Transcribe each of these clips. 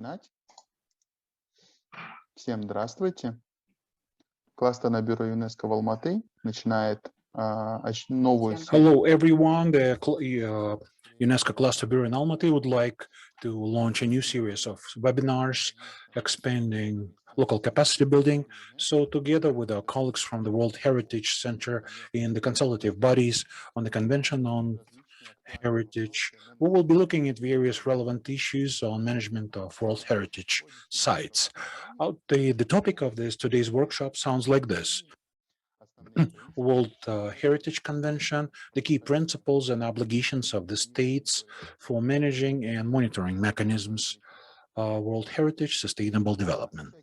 Начинать. Всем здравствуйте. Кластерное бюро ЮНЕСКО в Алматы начинает новую серию. Hello everyone, the UNESCO Cluster Bureau in Almaty would like to launch a new series of webinars expanding local capacity building. So together with our colleagues from the World Heritage Center in the consultative bodies on the Convention on Heritage, we will be looking at various relevant issues on management of World Heritage sites. The topic of today's workshop sounds like this. World Heritage Convention, the key principles and obligations of the states for managing and monitoring mechanisms, World Heritage Sustainable Development.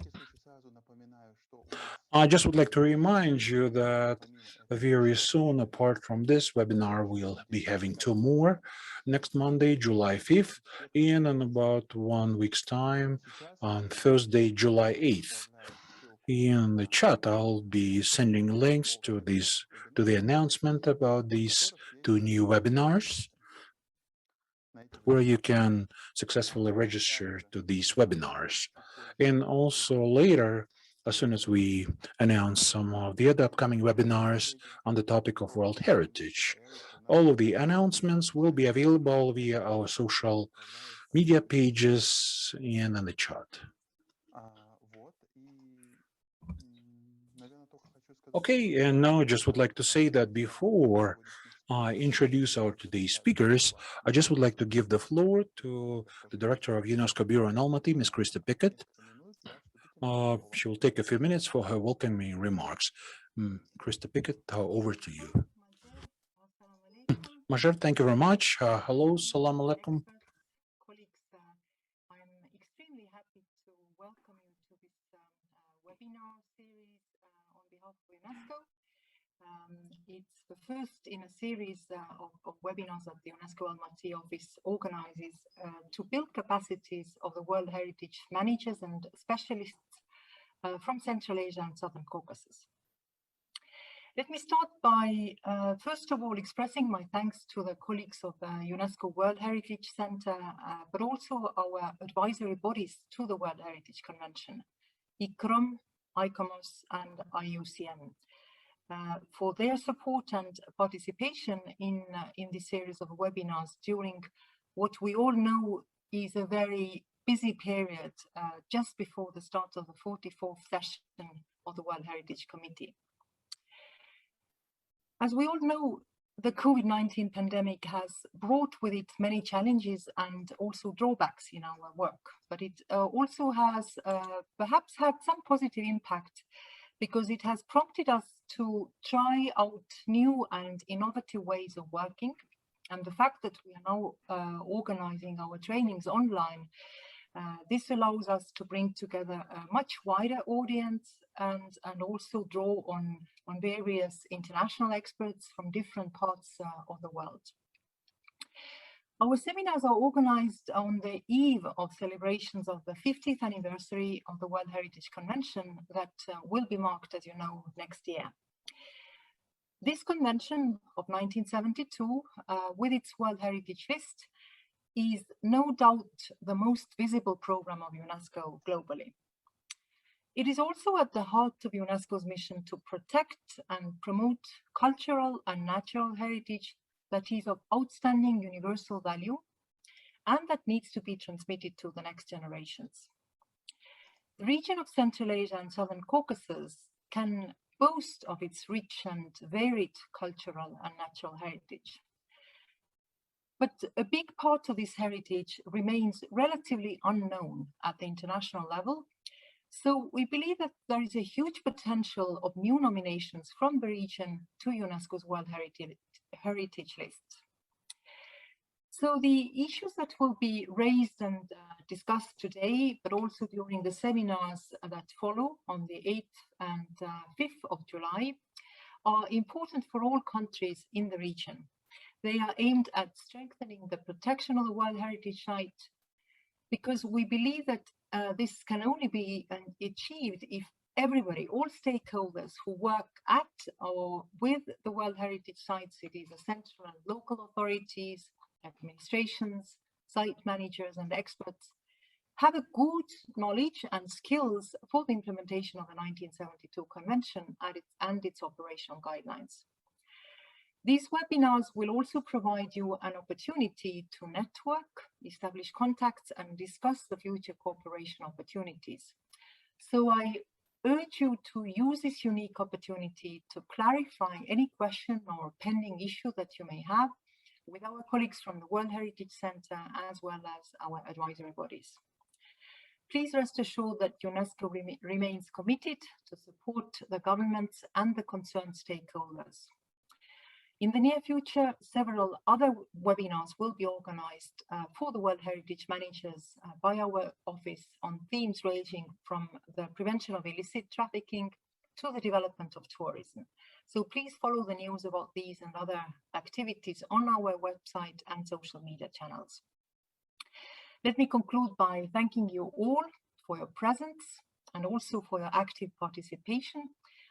I just would like to remind you that very soon, apart from this webinar, we'll be having two more next Monday, July 5th, and in about 1 week's time on Thursday, July 8th. In the chat, I'll be sending links to the announcement about these two new webinars, where you can successfully register to these webinars. And also later, as soon as we announce some of the other upcoming webinars on the topic of World Heritage, all of the announcements will be available via our social media pages and in the chat. Okay, and now I just would like to say that before I introduce our today's speakers, I just would like to give the floor to the Director of UNESCO Bureau in Almaty, Ms. Krista Pickett. She will take a few minutes for her welcoming remarks. Krista Pickett, over to you. Majer, thank you very much. Hello, salam alaikum. I'm extremely happy to welcome you to this webinar series on behalf of UNESCO. It's the first in a series of webinars that the UNESCO Almaty Office organizes to build capacities of the World Heritage managers and specialists from Central Asia and Southern Caucasus. Let me start by, first of all, expressing my thanks to the colleagues of the UNESCO World Heritage Center, but also our advisory bodies to the World Heritage Convention, ICCROM, ICOMOS, and IUCN, for their support and participation in this series of webinars during what we all know is a very busy period just before the start of the 44th session of the World Heritage Committee. As we all know, the COVID-19 pandemic has brought with it many challenges and also drawbacks in our work, but it also has perhaps had some positive impact because it has prompted us to try out new and innovative ways of working. And the fact that we are now organizing our trainings online, this allows us to bring together a much wider audience and also draw on various international experts from different parts of the world. Our seminars are organized on the eve of celebrations of the 50th anniversary of the World Heritage Convention that will be marked, as you know, next year. This convention of 1972, with its World Heritage List, is no doubt the most visible program of UNESCO globally. It is also at the heart of UNESCO's mission to protect and promote cultural and natural heritage that is of outstanding universal value and that needs to be transmitted to the next generations. The region of Central Asia and Southern Caucasus can boast of its rich and varied cultural and natural heritage. But a big part of this heritage remains relatively unknown at the international level. So we believe that there is a huge potential of new nominations from the region to UNESCO's World Heritage List. So the issues that will be raised and discussed today, but also during the seminars that follow on the 8th and 5th of July, are important for all countries in the region. They are aimed at strengthening the protection of the World Heritage Site because we believe that this can only be achieved if everybody, all stakeholders who work at or with the World Heritage Sites, it is the central and local authorities, administrations, site managers and experts, have a good knowledge and skills for the implementation of the 1972 Convention and its operational guidelines. These webinars will also provide you an opportunity to network, establish contacts, and discuss the future cooperation opportunities. So I urge you to use this unique opportunity to clarify any question or pending issue that you may have with our colleagues from the World Heritage Center as well as our advisory bodies. Please rest assured that UNESCO remains committed to support the governments and the concerned stakeholders. In the near future, several other webinars will be organized for the World Heritage Managers by our office on themes ranging from the prevention of illicit trafficking to the development of tourism. So please follow the news about these and other activities on our website and social media channels. Let me conclude by thanking you all for your presence and also for your active participation.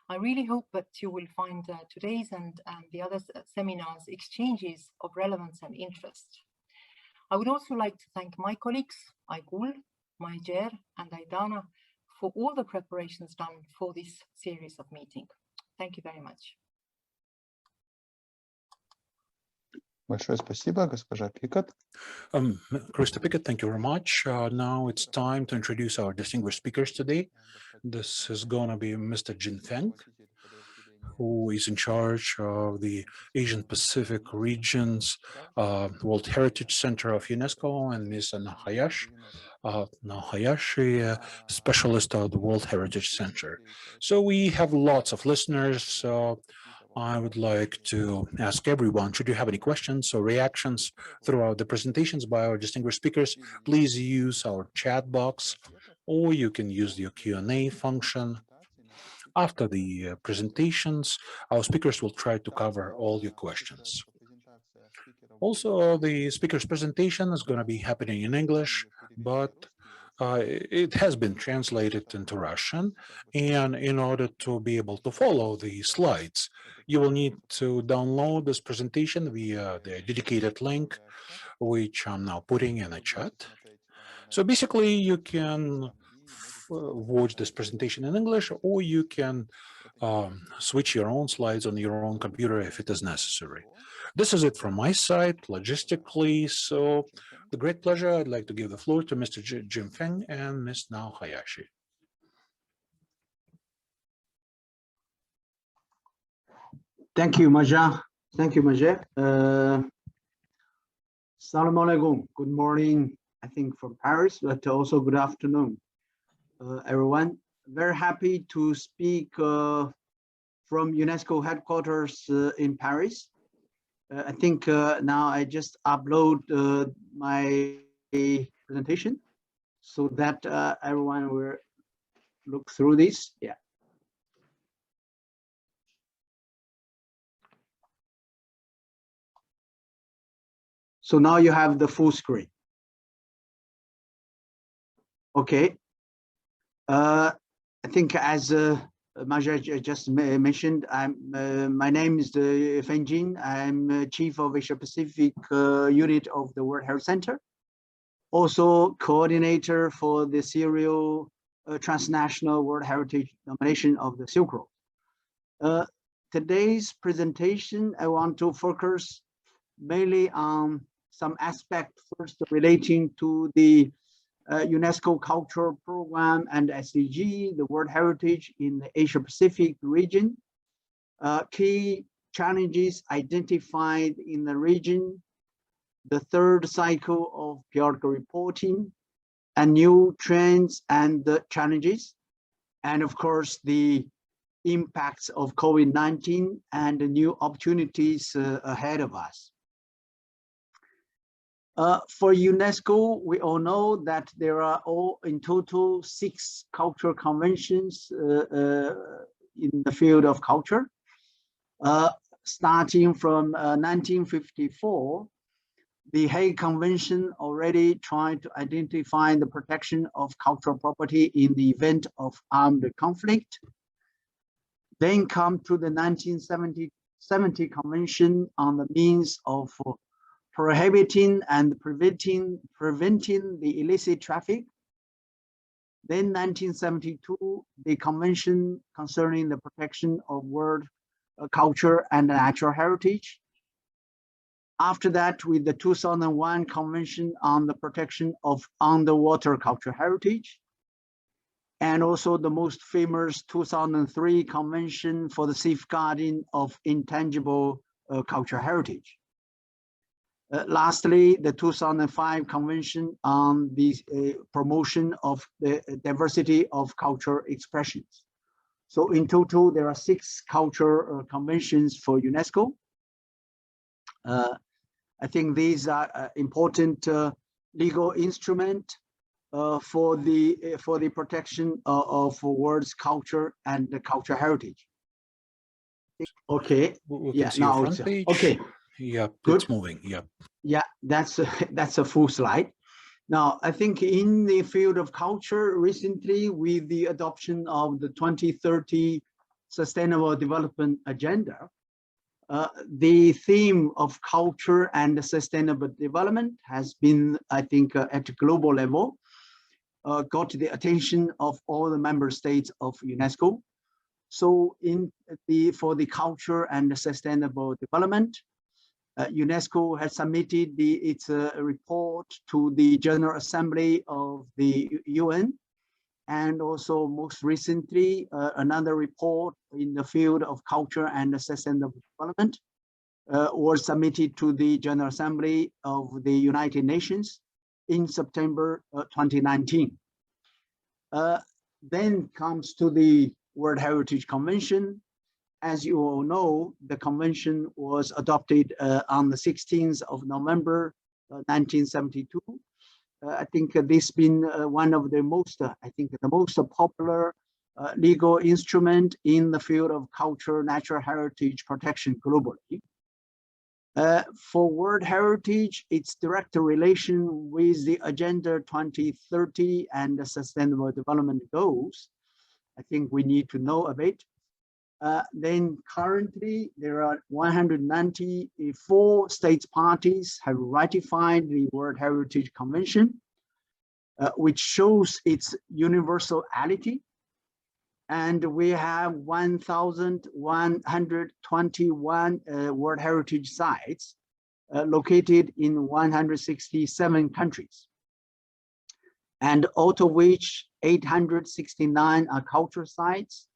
I really hope that you will find today's and the other seminars exchanges of relevance and interest. I would also like to thank my colleagues, Aygul, Maijer, and Aidana for all the preparations done for this series of meetings. Thank you very much. Большое спасибо, госпожа Пикат. Krista Pickett, thank you very much. Now it's time to introduce our distinguished speakers today. This is going to be Mr. Jing Feng, who is in charge of the Asian Pacific region's World Heritage Center of UNESCO, and Ms. Hayashi, specialist of the World Heritage Center. So we have lots of listeners. I would like to ask everyone, should you have any questions or reactions throughout the presentations by our distinguished speakers, please use our chat box, or you can use the Q&A function. After the presentations, our speakers will try to cover all your questions. Also, the speaker's presentation is going to be happening in English, but it has been translated into Russian, and in order to be able to follow the slides, you will need to download this presentation via the dedicated link, which I'm now putting in a chat. So basically, you can watch this presentation in English, or you can switch your own slides on your own computer if it is necessary. This is it from my side, logistically. So, with great pleasure, I'd like to give the floor to Mr. Jing Feng and Ms. Nao Hayashi. Thank you, Maja. Thank you, Maja. Salam alaikum. Good morning, I think, from Paris, but also good afternoon, everyone. Very happy to speak from UNESCO headquarters in Paris. I think now I just upload my presentation so that everyone will look through this. Yeah. So now you have the full screen. Okay. I think as Maja just mentioned, my name is Feng Jing. I'm Chief of Asia Pacific Unit of the World Heritage Center. Also coordinator for the serial transnational World Heritage nomination of the Silk Road. Today's presentation, I want to focus mainly on some aspects first relating to the UNESCO Cultural Program and SDG, the World Heritage in the Asia Pacific region, key challenges identified in the region, the third cycle of periodical reporting, and new trends and the challenges, and of course the impacts of COVID-19 and the new opportunities ahead of us. For UNESCO, we all know that there are in total 6 cultural conventions in the field of culture. Starting from 1954, the Hague Convention already tried to identify the protection of cultural property in the event of armed conflict. Then come to the 1970 Convention on the means of prohibiting and preventing the illicit traffic Then 1972, the Convention concerning the protection of world culture and natural heritage. After that, with the 2001 Convention on the protection of underwater cultural heritage, and also the most famous 2003 Convention for the safeguarding of intangible cultural heritage. Lastly, the 2005 Convention on the promotion of the diversity of cultural expressions. So in total, there are 6 cultural conventions for UNESCO. I think these are important legal instrument for the protection of world's culture and the cultural heritage. Okay. We Yeah. can see Now your it's front page. okay. Yep, Good. it's moving. Yep. Yeah, that's a full slide. Now, I think in the field of culture, recently with the adoption of the 2030 Sustainable Development Agenda, the theme of culture and sustainable development has been, I think, at a global level, got the attention of all the member states of UNESCO. So for the culture and sustainable development, UNESCO has submitted its report to the General Assembly of the UN, and also most recently another report in the field of culture and sustainable development was submitted to the General Assembly of the United Nations in September 2019. Then comes to the World Heritage Convention. As you all know, the convention was adopted on the 16th of November 1972. I think this has been one of the most, the most popular legal instrument in the field of culture, natural heritage protection globally. For World Heritage, its direct relation with the Agenda 2030 and the Sustainable Development Goals, I think we need to know a bit. Then currently there are 194 states parties have ratified the World Heritage Convention, which shows its universality. And we have 1,121 World Heritage sites located in 167 countries. And out of which 869 are cultural sites,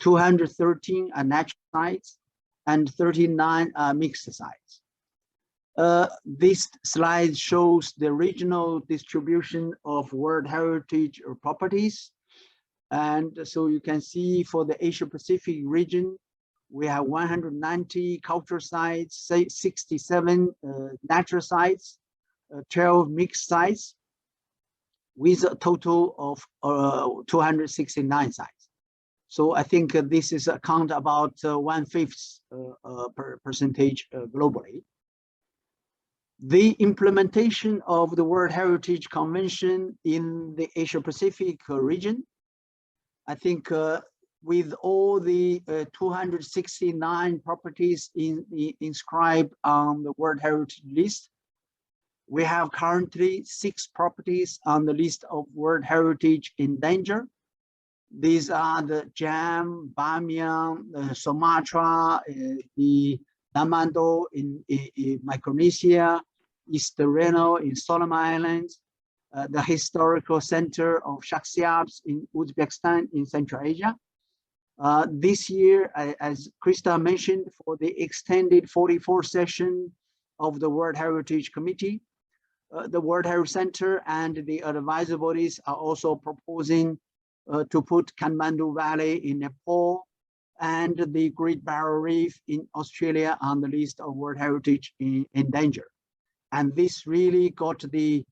213 are natural sites, and 39 are mixed sites. This slide shows the regional distribution of World Heritage properties. And so you can see for the Asia Pacific region, we have 190 cultural sites, 67 natural sites, 12 mixed sites, with a total of 269 sites. So I think this is account about 1/5 percentage globally. The implementation of the World Heritage Convention in the Asia Pacific region, I think with all the 269 properties inscribed on the World Heritage list, we have currently 6 properties on the list of World Heritage in danger. These are the Jam, Bamiyan, Sumatra, the Damando in Micronesia, East Reno in Solomon Islands, the historical center of Shaksiabs in Uzbekistan in Central Asia. This year, as Krista mentioned, for the extended 44th session of the World Heritage Committee, the World Heritage Center and the advisory bodies are also proposing to put Kathmandu Valley in Nepal and the Great Barrier Reef in Australia on the list of World Heritage in danger. And this really got the,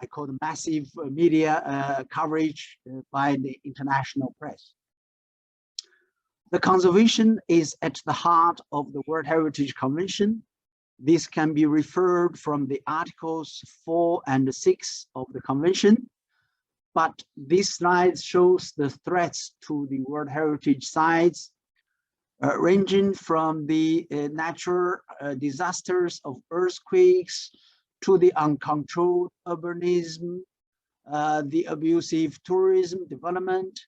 I call the massive media coverage by the international press. The conservation is at the heart of the World Heritage Convention. This can be referred from the Articles 4 and 6 of the Convention. But this slide shows the threats to the World Heritage sites, ranging from the natural disasters of earthquakes to the uncontrolled urbanism, the abusive tourism development,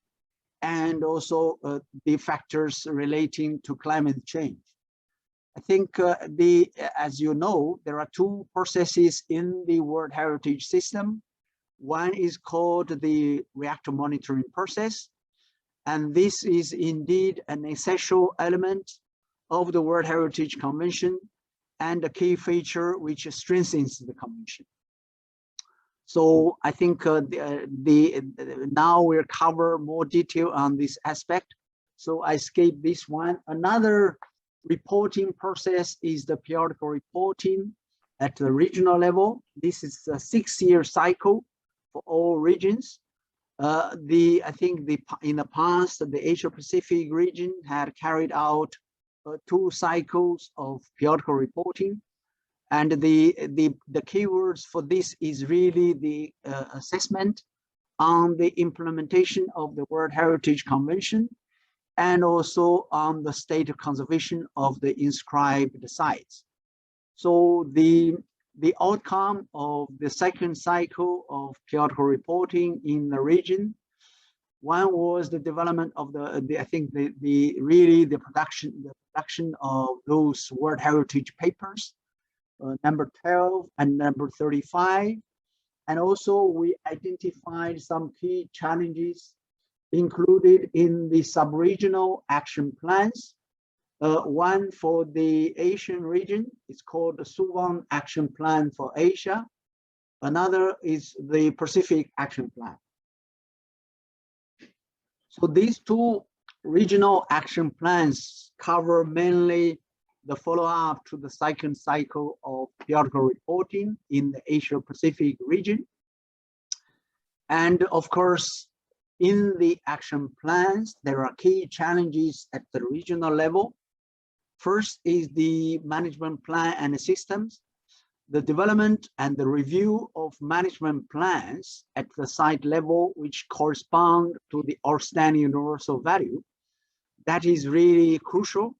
and also the factors relating to climate change. I think as you know, there are two processes in the World Heritage System. One is called the reactive monitoring process, and this is indeed an essential element of the World Heritage Convention and a key feature which strengthens the convention. So I think now we'll cover more detail on this aspect. So I skip this one. Another reporting process is the periodical reporting at the regional level. This is a 6-year cycle for all regions. I think in the past, the Asia Pacific region had carried out 2 cycles of periodical reporting. And the keywords for this is really the assessment on the implementation of the World Heritage Convention, and also on the state of conservation of the inscribed sites. So the outcome of the second cycle of periodical reporting in the region, one was the development of the production of those World Heritage papers, number 12 and number 35. And also we identified some key challenges included in the sub-regional action plans. One for the Asian region is called the Suwon Action Plan for Asia. Another is the Pacific Action Plan. So these 2 regional action plans cover mainly the follow-up to the second cycle of periodical reporting in the Asia Pacific region. And of course, in the action plans, there are key challenges at the regional level. First is the management plan and systems. The development and the review of management plans at the site level, which correspond to the outstanding universal value, that is really crucial.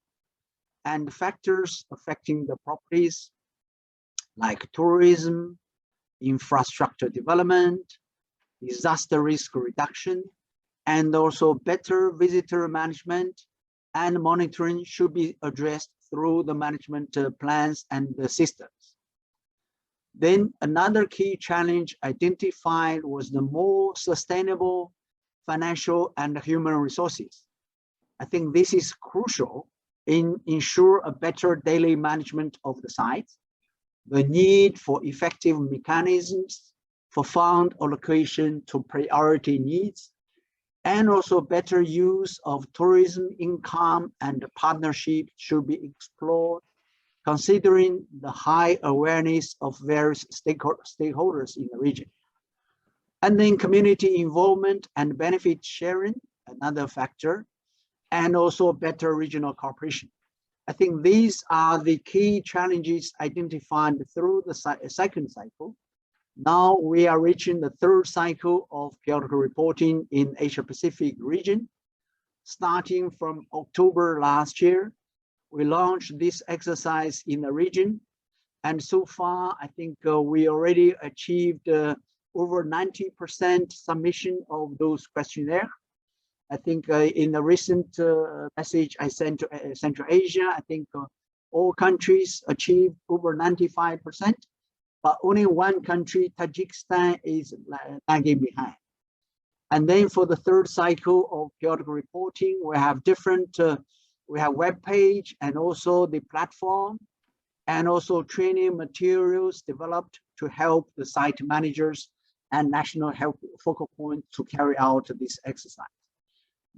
And factors affecting the properties like tourism, infrastructure development, disaster risk reduction, and also better visitor management and monitoring should be addressed through the management plans and the systems. Then another key challenge identified was the more sustainable financial and human resources. I think this is crucial in ensure a better daily management of the site, the need for effective mechanisms for fund allocation to priority needs, and also better use of tourism income and partnership should be explored, considering the high awareness of various stakeholders in the region. And then community involvement and benefit sharing, another factor, and also better regional cooperation. I think these are the key challenges identified through the second cycle. Now we are reaching the third cycle of periodical reporting in Asia Pacific region. Starting from October last year, we launched this exercise in the region. And so far, I think we already achieved over 90% submission of those questionnaires. I think in the recent message I sent to Central Asia, I think all countries achieved over 95%, but only one country, Tajikistan, is lagging behind. And then for the third cycle of periodical reporting, we have different, we have web page and also the platform, and also training materials developed to help the site managers and national health focal point to carry out this exercise,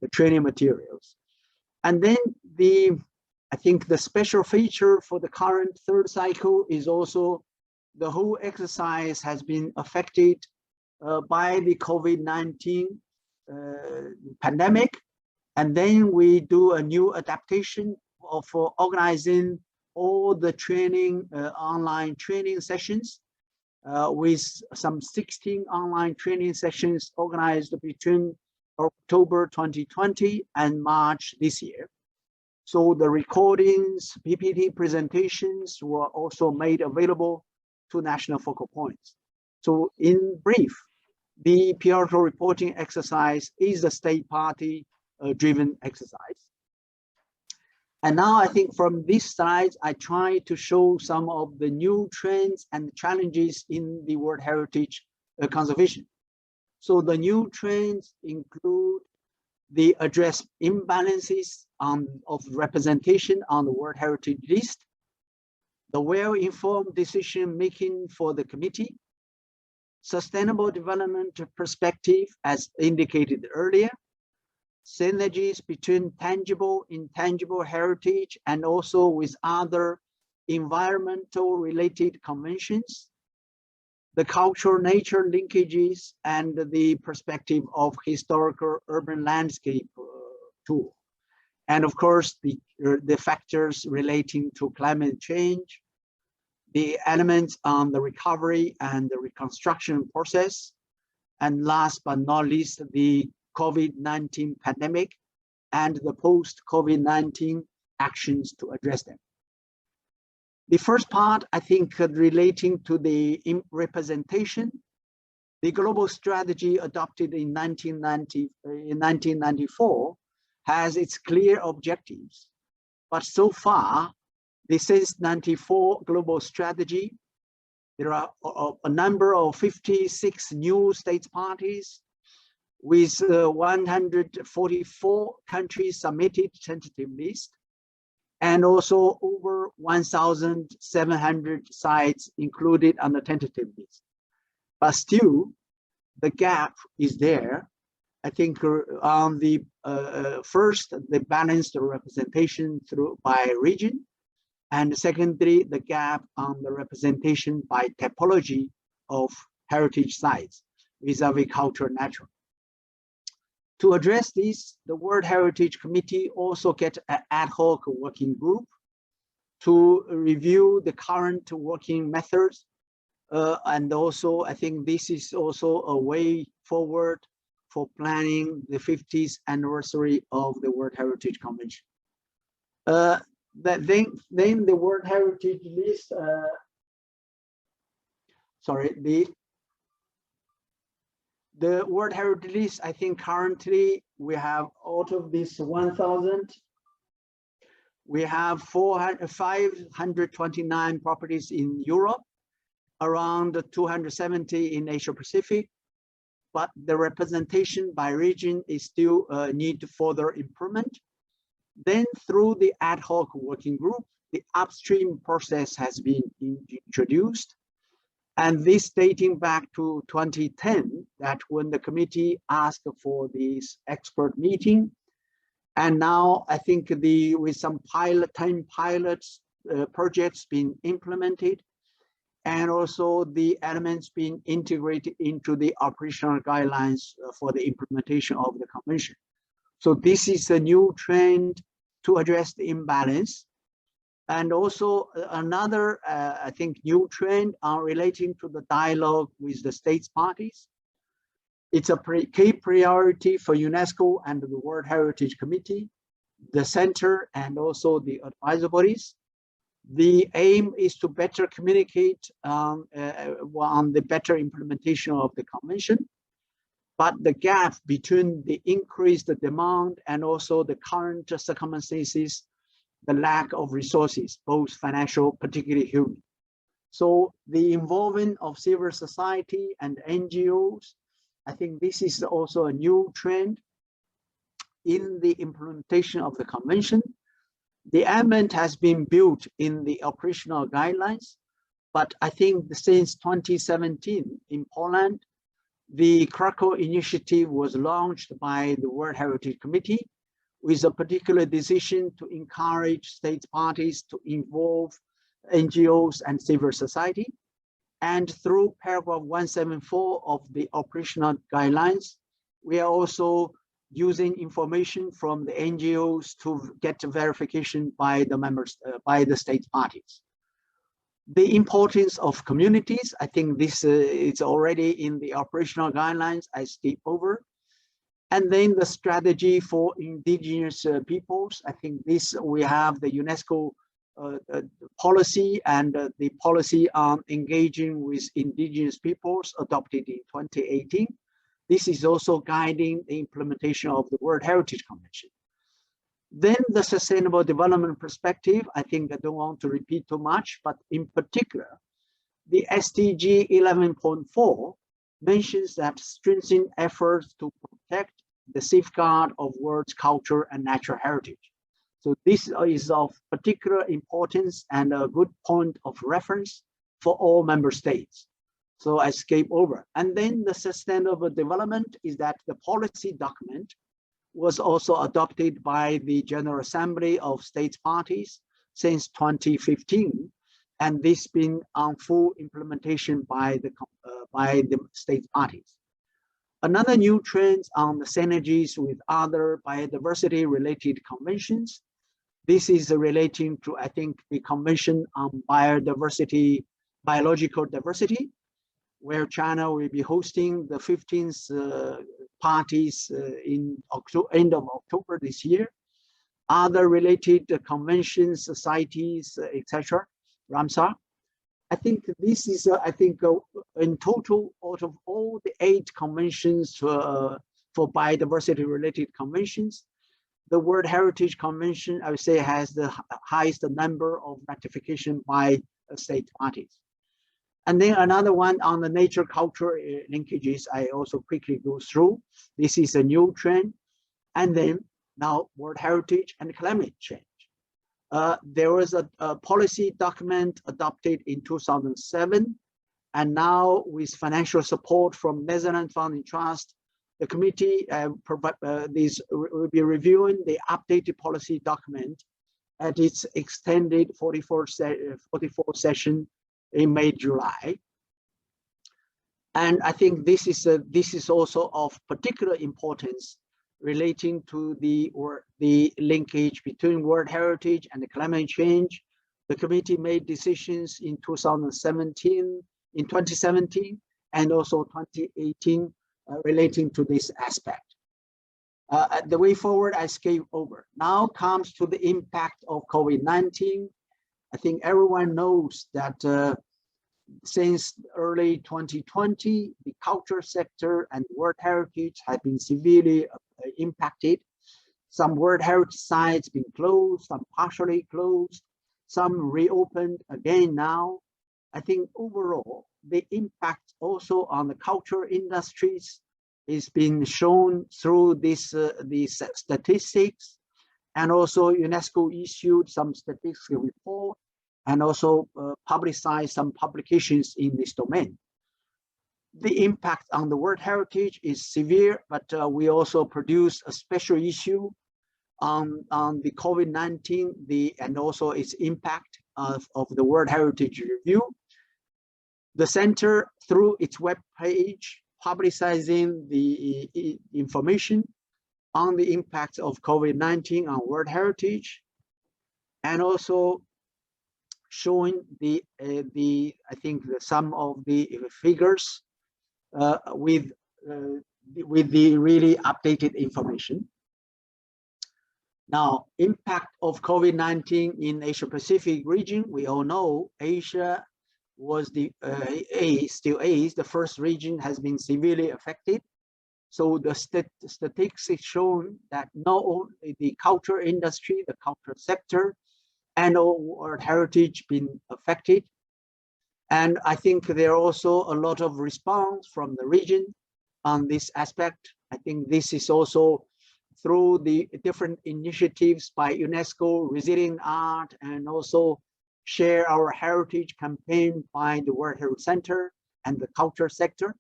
the training materials. And then I think the special feature for the current third cycle is also the whole exercise has been affected by the COVID-19 pandemic. And then we do a new adaptation for organizing all the training, online training sessions with some 16 online training sessions organized between October 2020 and March this year. So the recordings, PPT presentations were also made available to national focal points. So in brief, The periodical reporting exercise is a state party driven exercise. And now I think from this slide, I try to show some of the new trends and challenges in the World Heritage conservation. So the new trends include the address imbalances of representation on the World Heritage list, the well-informed decision making for the committee, sustainable development perspective as indicated earlier, synergies between tangible, intangible heritage and also with other environmental related conventions, the cultural nature linkages, and the perspective of historical urban landscape tool. And of course, the factors relating to climate change, the elements on the recovery and the reconstruction process, and last but not least, the COVID-19 pandemic and the post-COVID-19 actions to address them. The first part, I think, relating to the representation, the global strategy adopted in 1994 has its clear objectives, but so far, the since 94 global strategy, there are a number of 56 new states parties with 144 countries submitted tentative list, and also over 1,700 sites included on the tentative list. But still, the gap is there. I think on the first, the balanced representation by region, and secondly, the gap on the representation by typology of heritage sites vis-a-vis cultural natural. To address this, the World Heritage Committee also get an ad hoc working group to review the current working methods. And also, I think this is also a way forward for planning the 50th anniversary of the World Heritage Convention. Then the World Heritage list, the World Heritage list, I think currently we have out of this 1,000, we have 529 properties in Europe, around 270 in Asia Pacific, but the representation by region is still need further improvement. Then through the ad hoc working group, the upstream process has been introduced. And this dating back to 2010, that when the committee asked for this expert meeting. And now I think with some 10 pilots projects being implemented, and also the elements being integrated into the operational guidelines for the implementation of the convention. So this is a new trend to address the imbalance. And also another, I think, new trend relating to the dialogue with the states parties. It's a key priority for UNESCO and the World Heritage Committee, the center, and also the advisory bodies. The aim is to better communicate on the better implementation of the convention, but the gap between the increased demand and also the current circumstances, the lack of resources, both financial, particularly human. So the involvement of civil society and NGOs, I think this is also a new trend in the implementation of the convention. The element has been built in the operational guidelines, but I think since 2017 in Poland, the Krakow initiative was launched by the World Heritage Committee with a particular decision to encourage states parties to involve NGOs and civil society. And through paragraph 174 of the operational guidelines, we are also using information from the NGOs to get verification by the members, by the state parties. The importance of communities, I think this is already in the operational guidelines I skip over. And then the strategy for indigenous peoples, I think this we have the UNESCO policy and the policy on engaging with indigenous peoples adopted in 2018. This is also guiding the implementation of the World Heritage Convention. Then the sustainable development perspective, I think I don't want to repeat too much, but in particular, the SDG 11.4 mentions that strengthening efforts to protect the safeguard of world's culture and natural heritage. So this is of particular importance and a good point of reference for all member states. So I skip over. And then the sustainable development is that the policy document was also adopted by the General Assembly of States Parties since 2015. And this been on full implementation by the state parties. Another new trend on the synergies with other biodiversity-related conventions. This is relating to, I think, the Convention on Biodiversity, Biological Diversity, where China will be hosting the 15th parties in end of October this year. Other related conventions, societies, etc. Ramsar. I think this is, in total, out of all the 8 conventions for biodiversity related conventions, the World Heritage Convention, I would say, has the highest number of ratification by state parties. And then another one on the nature culture linkages, I also quickly go through. This is a new trend. And then now World Heritage and climate change. There was a policy document adopted in 2007, and now with financial support from Netherlands Founding Trust, the committee will be reviewing the updated policy document at its extended 44th session in May, July. And I think this is also of particular importance relating to the linkage between World Heritage and the climate change. The committee made decisions in 2017, and also 2018 relating to this aspect. The way forward, I skip over. Now comes to the impact of COVID-19. I think everyone knows that since early 2020, the culture sector and World Heritage have been severely impacted. Some World Heritage sites been closed, some partially closed, some reopened again now. I think overall, the impact also on the culture industries is being shown through these statistics, and also UNESCO issued some statistical report and also publicized some publications in this domain. The impact on the World Heritage is severe, but we also produced a special issue on the COVID-19 and also its impact of the World Heritage Review. The center, through its web page, publicizing the information on the impact of COVID-19 on World Heritage, and also showing I think some of the figures with the really updated information. Now, impact of COVID-19 in Asia Pacific region. We all know Asia was still is the first region has been severely affected. So the statistics shown that not only the culture industry, the culture sector, and World Heritage been affected. And I think there are also a lot of response from the region on this aspect. I think this is also through the different initiatives by UNESCO, Resilient Art, and also Share Our Heritage campaign by the World Heritage Center and the culture sector.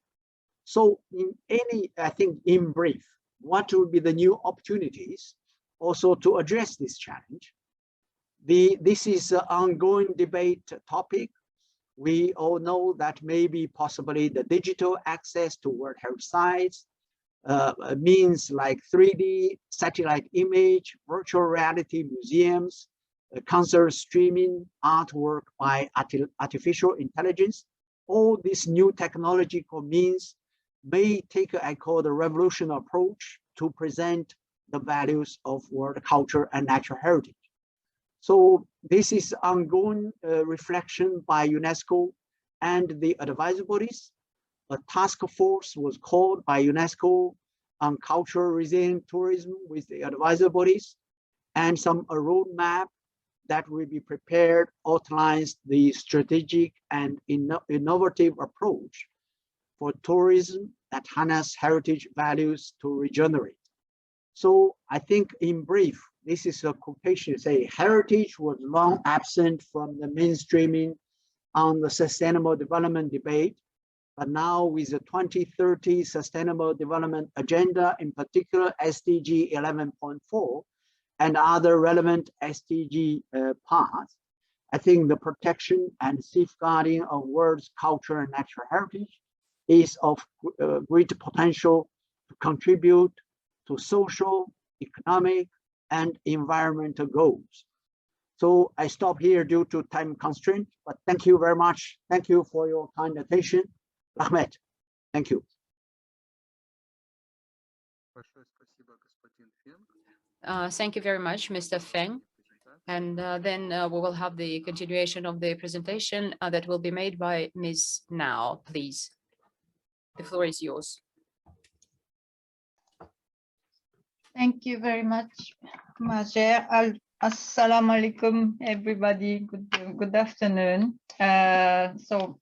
So I think in brief, what will be the new opportunities also to address this challenge? This is an ongoing debate topic. We all know that maybe possibly the digital access to World Heritage sites means like 3D satellite image, virtual reality museums, concert streaming, artwork by artificial intelligence. All these new technological means may take, I call, the revolution approach to present the values of world culture and natural heritage. So this is ongoing reflection by UNESCO and the advisory bodies. a task force was called by UNESCO on cultural resilient tourism with the advisor bodies, and a roadmap that will be prepared outlines the strategic and innovative approach for tourism that harness heritage values to regenerate. So I think in brief, this is a quotation, say heritage was long absent from the mainstreaming on the sustainable development debate, but now with the 2030 Sustainable Development Agenda, in particular SDG 11.4 and other relevant SDG parts, I think the protection and safeguarding of world's culture and natural heritage is of great potential to contribute to social, economic, and environmental goals. So I stop here due to time constraint, but thank you very much. Thank you for your kind attention. Ahmed, thank you. Thank you very much, Mr. Feng. And then we will have the continuation of the presentation that will be made by Ms. Now, please. The floor is yours. Thank you very much, Majer. Assalamu alaikum, everybody. Good afternoon. So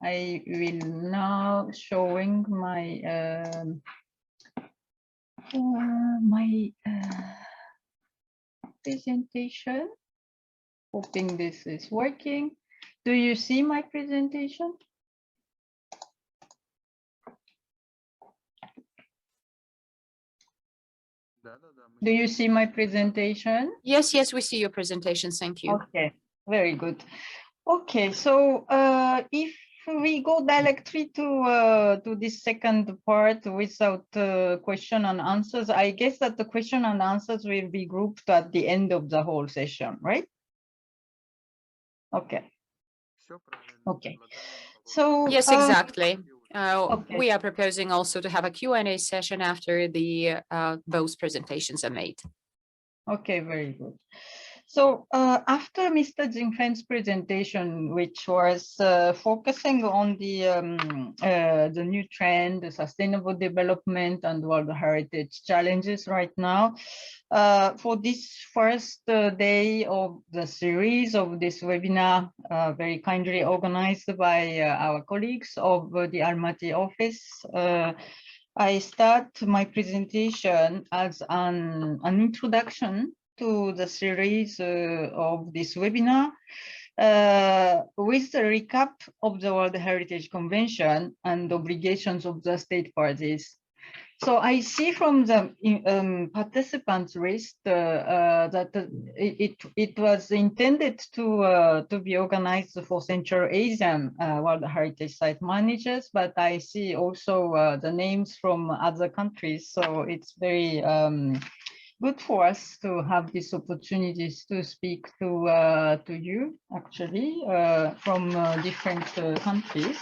I will now showing my presentation. Hoping this is working. Do you see my presentation? Do you see my presentation? Yes, yes, we see your presentation. Thank you. Okay, very good. Okay, so if we go directly to this second part without question and answers, I guess that the question and answers will be grouped at the end of the whole session, right? Okay. Okay. So yes, exactly. okay. We are proposing also to have a Q&A session after the both presentations are made. Okay, very good. So after Mr. Jing Feng's presentation, which was focusing on the new trend, the sustainable development and world heritage challenges right now, for this first day of the series of this webinar, very kindly organized by our colleagues of the Almaty office, I start my presentation as an introduction to the series of this webinar with a recap of the World Heritage Convention and obligations of the state parties. So I see from the participants list that it was intended to be organized for Central Asian World Heritage Site managers, but I see also the names from other countries. So it's very good for us to have these opportunities to speak to you actually from different countries.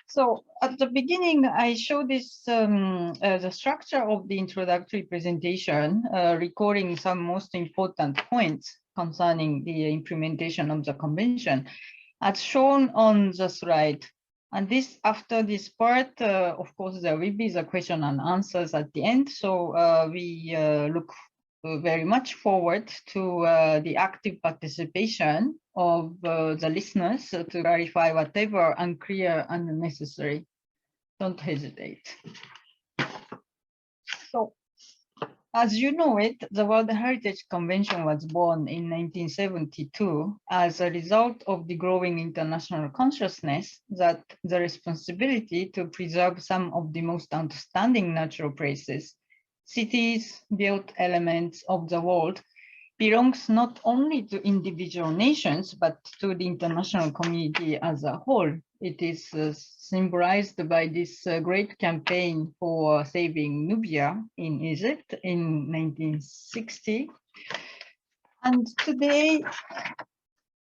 So at the beginning, I show this the structure of the introductory presentation, recording some most important points concerning the implementation of the convention, as shown on the slide. And this, after this part, of course, there will be the question and answers at the end. So we look very much forward to the active participation of the listeners to clarify whatever unclear and unnecessary. Don't hesitate. So, as you know it, the World Heritage Convention was born in 1972 as a result of the growing international consciousness that the responsibility to preserve some of the most outstanding natural places, cities, built elements of the world belongs not only to individual nations, but to the international community as a whole. It is symbolized by this great campaign for saving Nubia in Egypt in 1960. And today,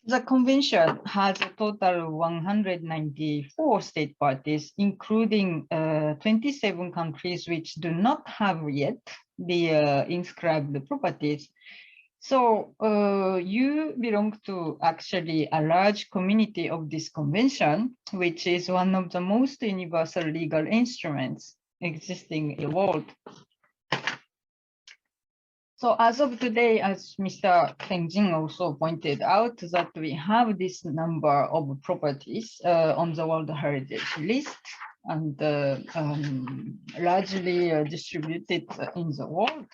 the convention has a total of 194 state parties, including 27 countries which do not have yet the inscribed properties. So you belong to actually a large community of this convention, which is one of the most universal legal instruments existing in the world. So as of today, as Mr. Feng Jing also pointed out, that we have this number of properties on the World Heritage List and largely distributed in the world.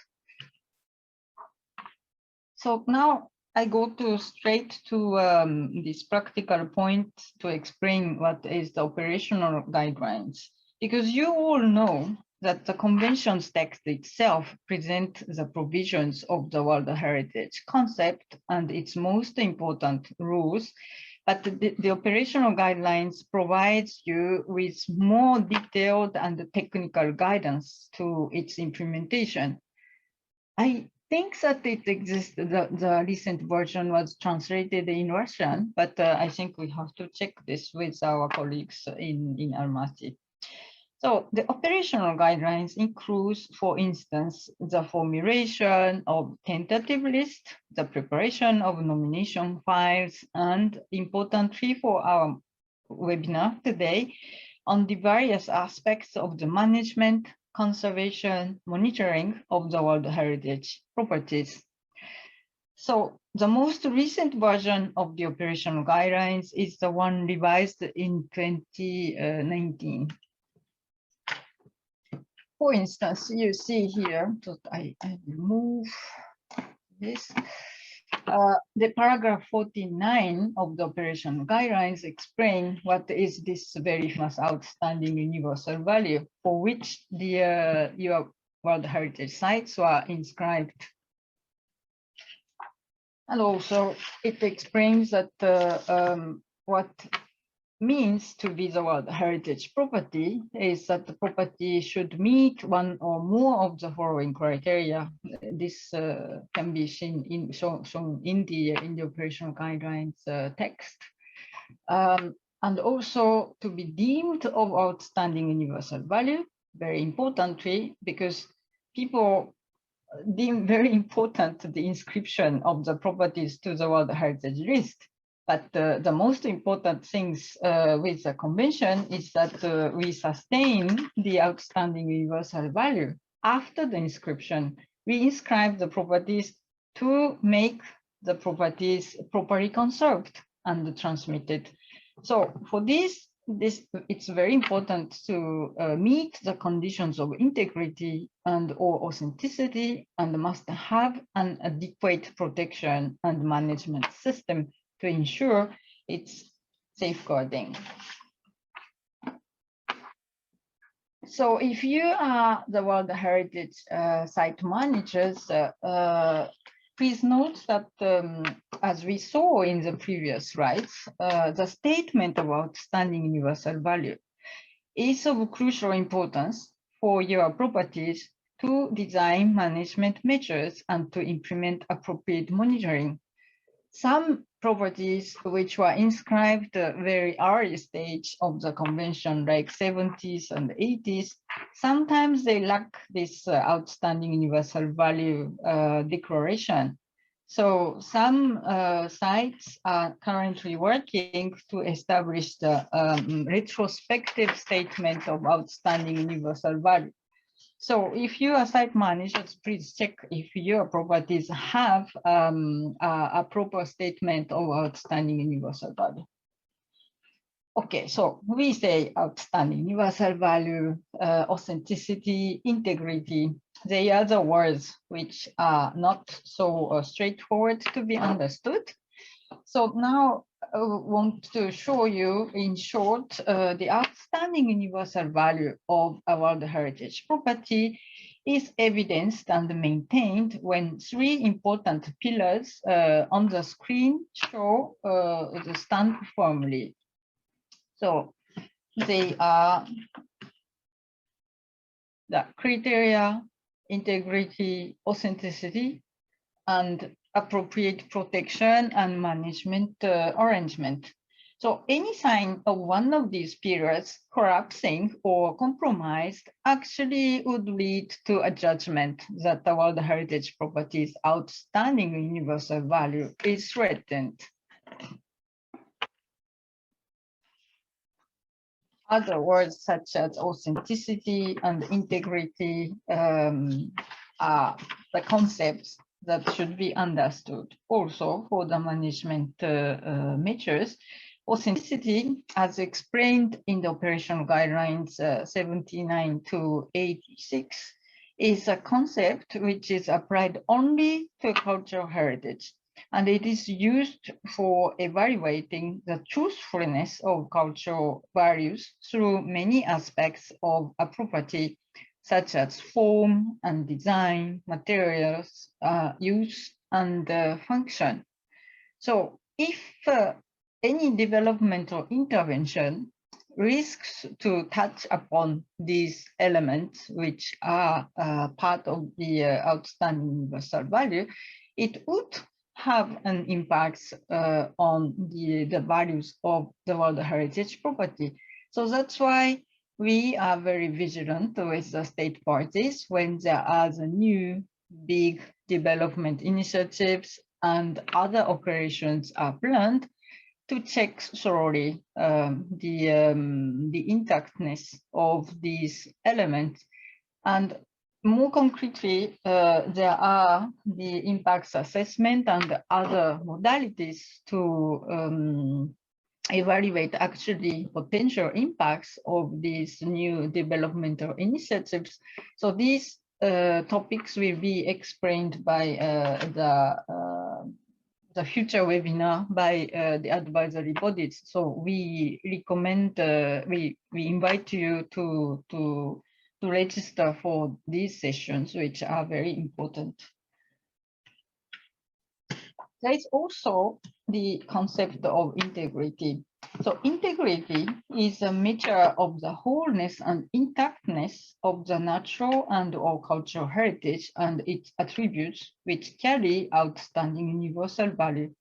So now I go straight to this practical point to explain what is the operational guidelines, because you all know that the convention's text itself presents the provisions of the World Heritage concept and its most important rules, but the operational guidelines provides you with more detailed and technical guidance to its implementation. I think that it exists, the recent version was translated in Russian, but I think we have to check this with our colleagues in Almaty. So the operational guidelines include, for instance, the formulation of tentative list, the preparation of nomination files, and importantly for our webinar today, on the various aspects of the management, conservation, monitoring of the World Heritage properties. So the most recent version of the operational guidelines is the one revised in 2019. For instance, you see here that I remove this. The paragraph 49 of the operational guidelines explain what is this very famous outstanding universal value for which the your World Heritage sites were inscribed. And also it explains that what means to be the World Heritage property is that the property should meet one or more of the following criteria. This can be seen shown in the operational guidelines text. And also to be deemed of outstanding universal value, very importantly, because people deem very important the inscription of the properties to the World Heritage List. But the most important things with the convention is that we sustain the outstanding universal value. After the inscription, we inscribe the properties to make the properties properly conserved and transmitted. So for this it's very important to meet the conditions of integrity and or authenticity, and must have an adequate protection and management system to ensure its safeguarding. So if you are the World Heritage site managers, please note that as we saw in the previous slides, the statement of outstanding universal value is of crucial importance for your properties to design management measures and to implement appropriate monitoring. Some properties which were inscribed at a very early stage of the convention, like 70s and 80s, sometimes they lack this outstanding universal value declaration. So some sites are currently working to establish the retrospective statement of outstanding universal value. So if you are site managers, please check if your properties have a proper statement of outstanding universal value. Okay, so we say outstanding universal value, authenticity, integrity. They are the words which are not so straightforward to be understood. So now I want to show you in short the outstanding universal value of a World Heritage property is evidenced and maintained when three important pillars on the screen show the stand firmly. So they are the criteria, integrity, authenticity, and appropriate protection and management arrangement. So any sign of one of these pillars collapsing or compromised actually would lead to a judgment that the World Heritage Property's outstanding universal value is threatened. Other words such as authenticity and integrity are the concepts that should be understood. Also for the management measures, authenticity, as explained in the operational guidelines 79 to 86, is a concept which is applied only to cultural heritage, and it is used for evaluating the truthfulness of cultural values through many aspects of a property, such as form and design, materials, use, and function. So if any developmental intervention risks to touch upon these elements, which are part of the outstanding universal value, it would have an impact on the values of the World Heritage Property. So that's why we are very vigilant with the state parties when there are the new big development initiatives and other operations are planned, to check thoroughly the intactness of these elements. And more concretely, there are the impacts assessment and other modalities to evaluate actually potential impacts of these new developmental initiatives. So these topics will be explained by the future webinar by the advisory bodies. So we recommend, we invite you to register for these sessions, which are very important. There is also the concept of integrity. So integrity is a measure of the wholeness and intactness of the natural and or cultural heritage and its attributes, which carry outstanding universal value.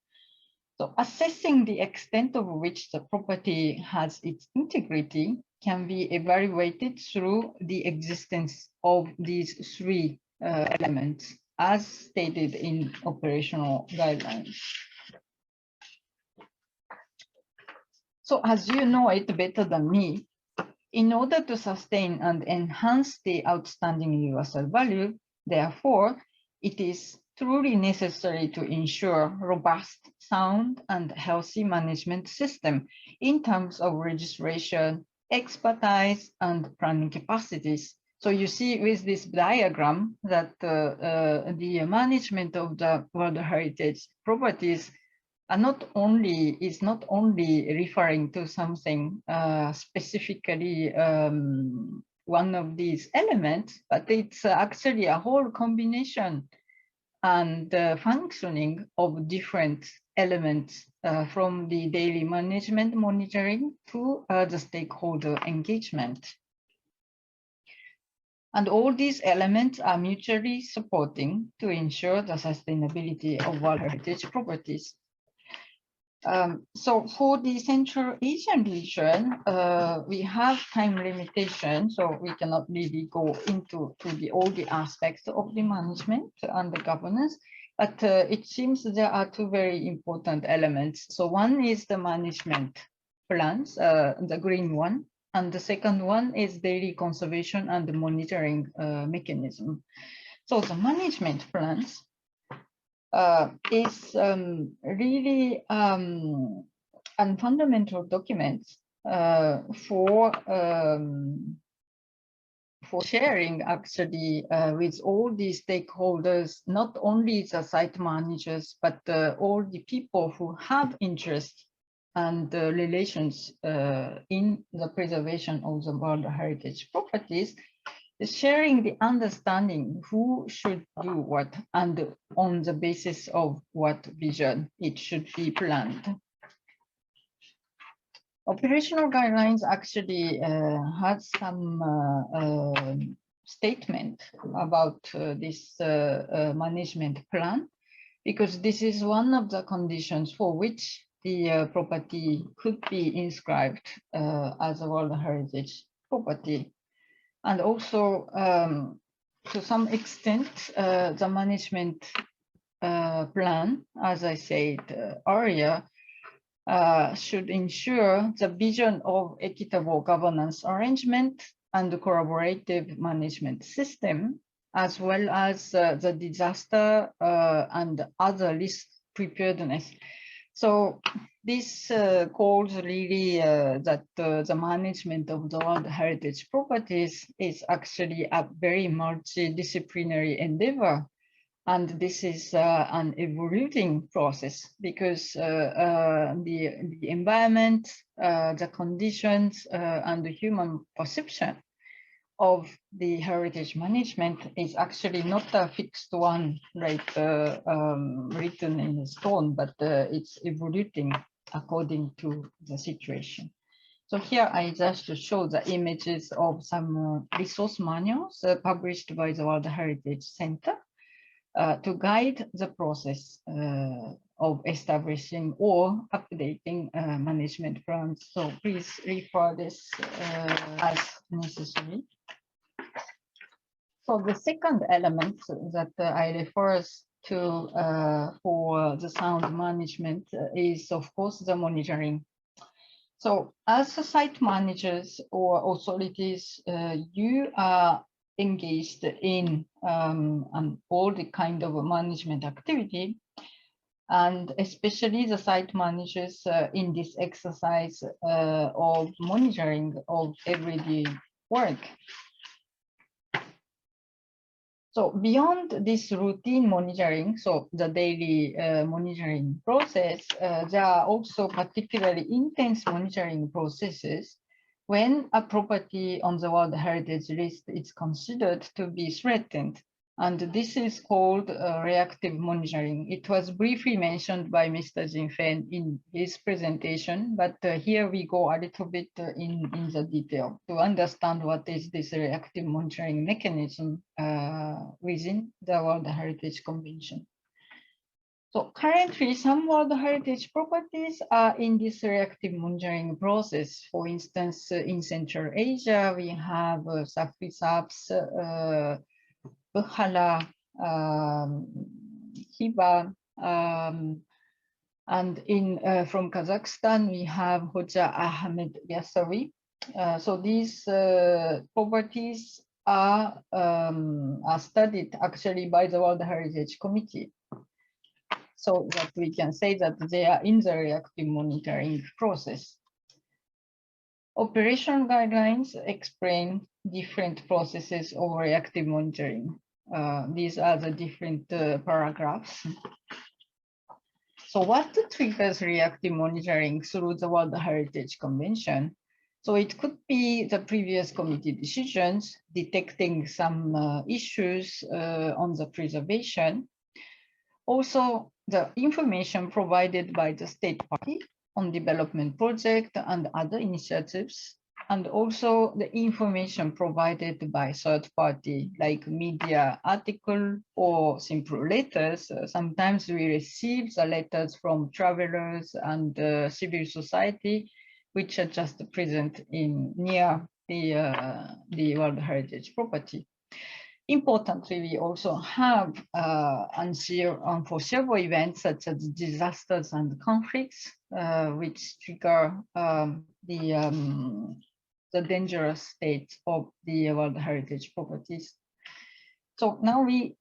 So assessing the extent of which the property has its integrity can be evaluated through the existence of these three elements, as stated in operational guidelines. So as you know it better than me, in order to sustain and enhance the outstanding universal value, therefore, it is truly necessary to ensure robust, sound, and healthy management system in terms of registration, expertise, and planning capacities. So you see with this diagram that the management of the World Heritage Properties is not only referring to something specifically one of these elements, but it's actually a whole combination and functioning of different elements from the daily management monitoring to the stakeholder engagement. And all these elements are mutually supporting to ensure the sustainability of World Heritage Properties. So for the Central Asian region, we have time limitation, so we cannot really go into all the aspects of the management and the governance, but it seems there are two very important elements. So one is the management plans, the green one, and the second one is daily conservation and the monitoring mechanism. So the management plans is really a fundamental document for sharing actually with all the stakeholders, not only the site managers, but all the people who have interest and relations in the preservation of the World Heritage Properties, sharing the understanding who should do what and on the basis of what vision it should be planned. Operational guidelines actually had some statement about this management plan, because this is one of the conditions for which the property could be inscribed as a World Heritage property. And also, to some extent, the management plan, as I said earlier, should ensure the vision of equitable governance arrangement and the collaborative management system, as well as the disaster and other risk preparedness. So this calls really that the management of the World Heritage properties is actually a very multidisciplinary endeavor. And this is an evolving process because the environment, the conditions, and the human perception of the heritage management is actually not a fixed one, right, written in stone, but it's evolving according to the situation. So here I just show the images of some resource manuals published by the World Heritage Center to guide the process of establishing or updating management plans. So please refer this as necessary. So the second element that I refer to for the sound management is, of course, the monitoring. So as site managers or authorities, you are engaged in all the kind of management activity, and especially the site managers in this exercise of monitoring of everyday work. So beyond this routine monitoring, so the daily monitoring process, there are also particularly intense monitoring processes when a property on the World Heritage List is considered to be threatened. And this is called reactive monitoring. It was briefly mentioned by Mr. Jing in his presentation, but here we go a little bit in the detail to understand what is this reactive monitoring mechanism within the World Heritage Convention. So currently, some World Heritage properties are in this reactive monitoring process. For instance, in Central Asia, we have Safi-Saps, Bukhala, Hiba, and from Kazakhstan, we have Hoja Ahmed Yasawi. So these properties are studied actually by the World Heritage Committee, so that we can say that they are in the reactive monitoring process. Operational guidelines explain different processes of reactive monitoring. These are the different paragraphs. So what triggers reactive monitoring through the World Heritage Convention? So it could be the previous committee decisions, detecting some issues on the preservation. Also, the information provided by the state party on development project and other initiatives, and also the information provided by third party, like media article or simple letters. Sometimes we receive the letters from travelers and civil society, which are just present near the World Heritage property. Importantly, we also have unforeseeable events such as disasters and conflicts, which trigger the dangerous state of the World Heritage properties. So now we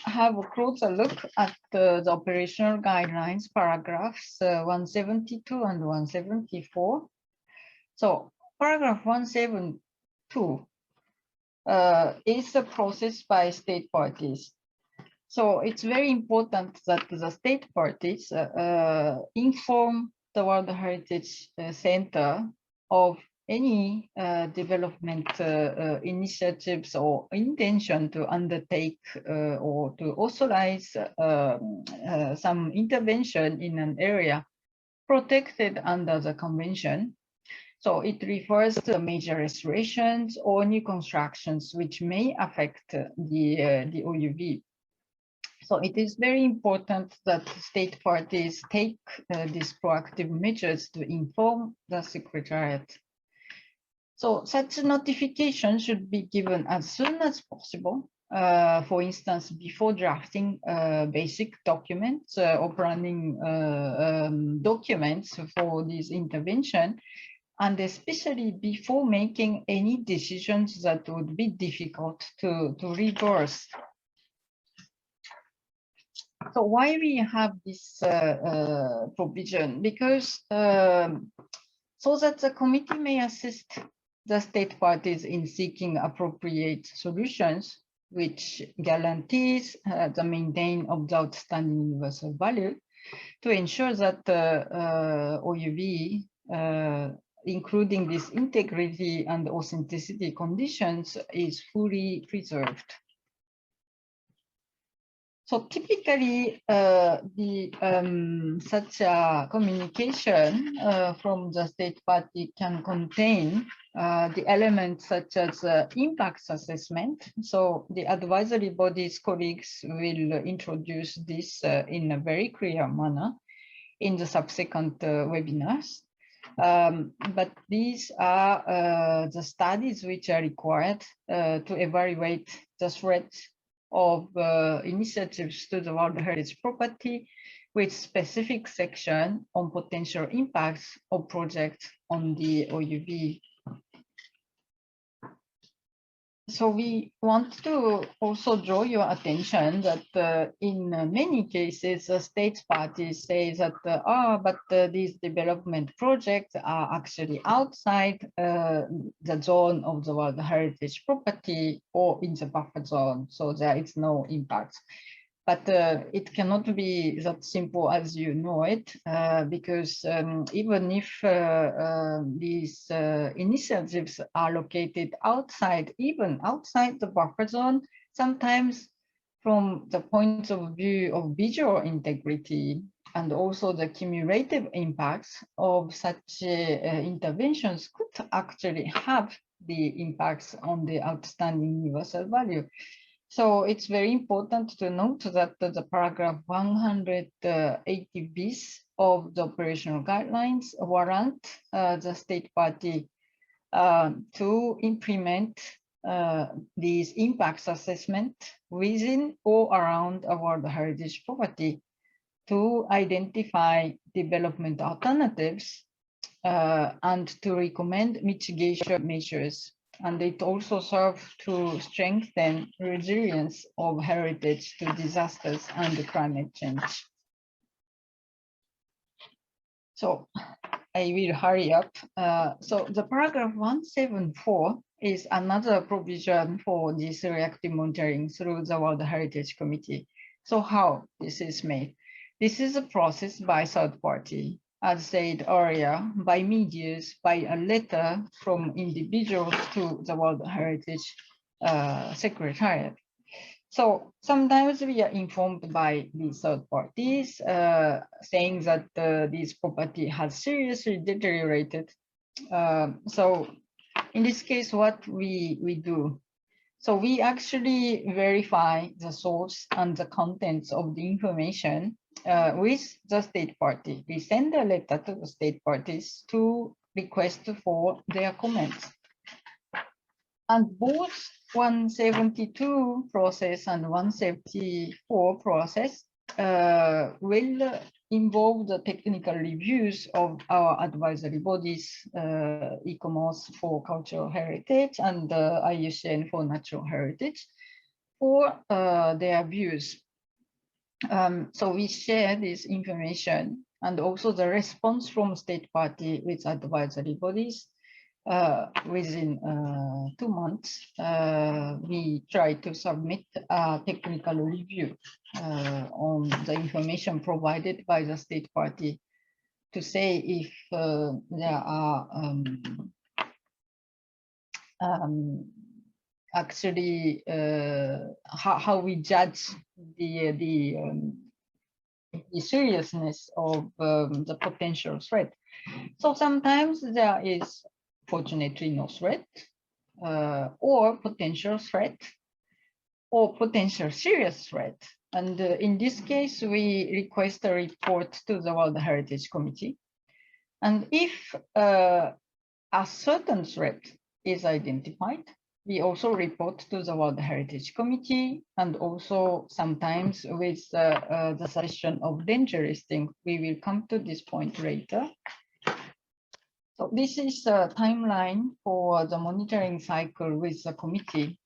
have a closer look at the operational guidelines, paragraphs 172 and 174. So paragraph 172 is a process by state parties. So it's very important that the state parties inform the World Heritage Center of any development initiatives or intention to undertake or to authorize some intervention in an area protected under the convention. So it refers to major restorations or new constructions which may affect the OUV. So it is very important that state parties take these proactive measures to inform the Secretariat. So such a notification should be given as soon as possible. For instance, before drafting basic documents or planning documents for this intervention, and especially before making any decisions that would be difficult to reverse. So why we have this provision? Because so that the committee may assist the state parties in seeking appropriate solutions which guarantees the maintain of the outstanding universal value to ensure that OUV, including this integrity and authenticity conditions, is fully preserved. So typically, such a communication from the state party can contain the elements such as impact assessment. So the advisory body's colleagues will introduce this in a very clear manner in the subsequent webinars. But these are the studies which are required to evaluate the threat of initiatives to the World Heritage Property with specific section on potential impacts of projects on the OUV. So we want to also draw your attention that in many cases, the state parties say that, these development projects are actually outside the zone of the World Heritage Property or in the buffer zone, so there is no impact. But it cannot be that simple as you know it, because even if these initiatives are located outside, even outside the buffer zone, sometimes from the point of view of visual integrity and also the cumulative impacts of such interventions could actually have the impacts on the outstanding universal value. So it's very important to note that the paragraph 180 bis of the operational guidelines warrant the state party to implement these impacts assessment within or around a World Heritage Property to identify development alternatives and to recommend mitigation measures. And it also serves to strengthen resilience of heritage to disasters and climate change. So I will hurry up. So the paragraph 174 is another provision for this reactive monitoring through the World Heritage Committee. So how this is made? This is a process by third party, as said earlier, by medias, by a letter from individuals to the World Heritage Secretariat. So sometimes we are informed by the third parties saying that this property has seriously deteriorated. So in this case, what we do? So we actually verify the source and the contents of the information with the state party. We send a letter to the state parties to request for their comments. And both 172 process and 174 process will involve the technical reviews of our advisory bodies, ICOMOS for cultural heritage and IUCN for natural heritage, for their views. So we share this information and also the response from state party with advisory bodies. Within 2 months, we try to submit a technical review on the information provided by the state party to say if there are actually how we judge the seriousness of the potential threat. So sometimes there is fortunately no threat, or potential threat, or potential serious threat, And in this case, we request a report to the World Heritage Committee. And if a certain threat is identified, we also report to the World Heritage Committee, and also sometimes with the suggestion of danger listing. We will come to this point later. So this is a timeline for the monitoring cycle with the committee.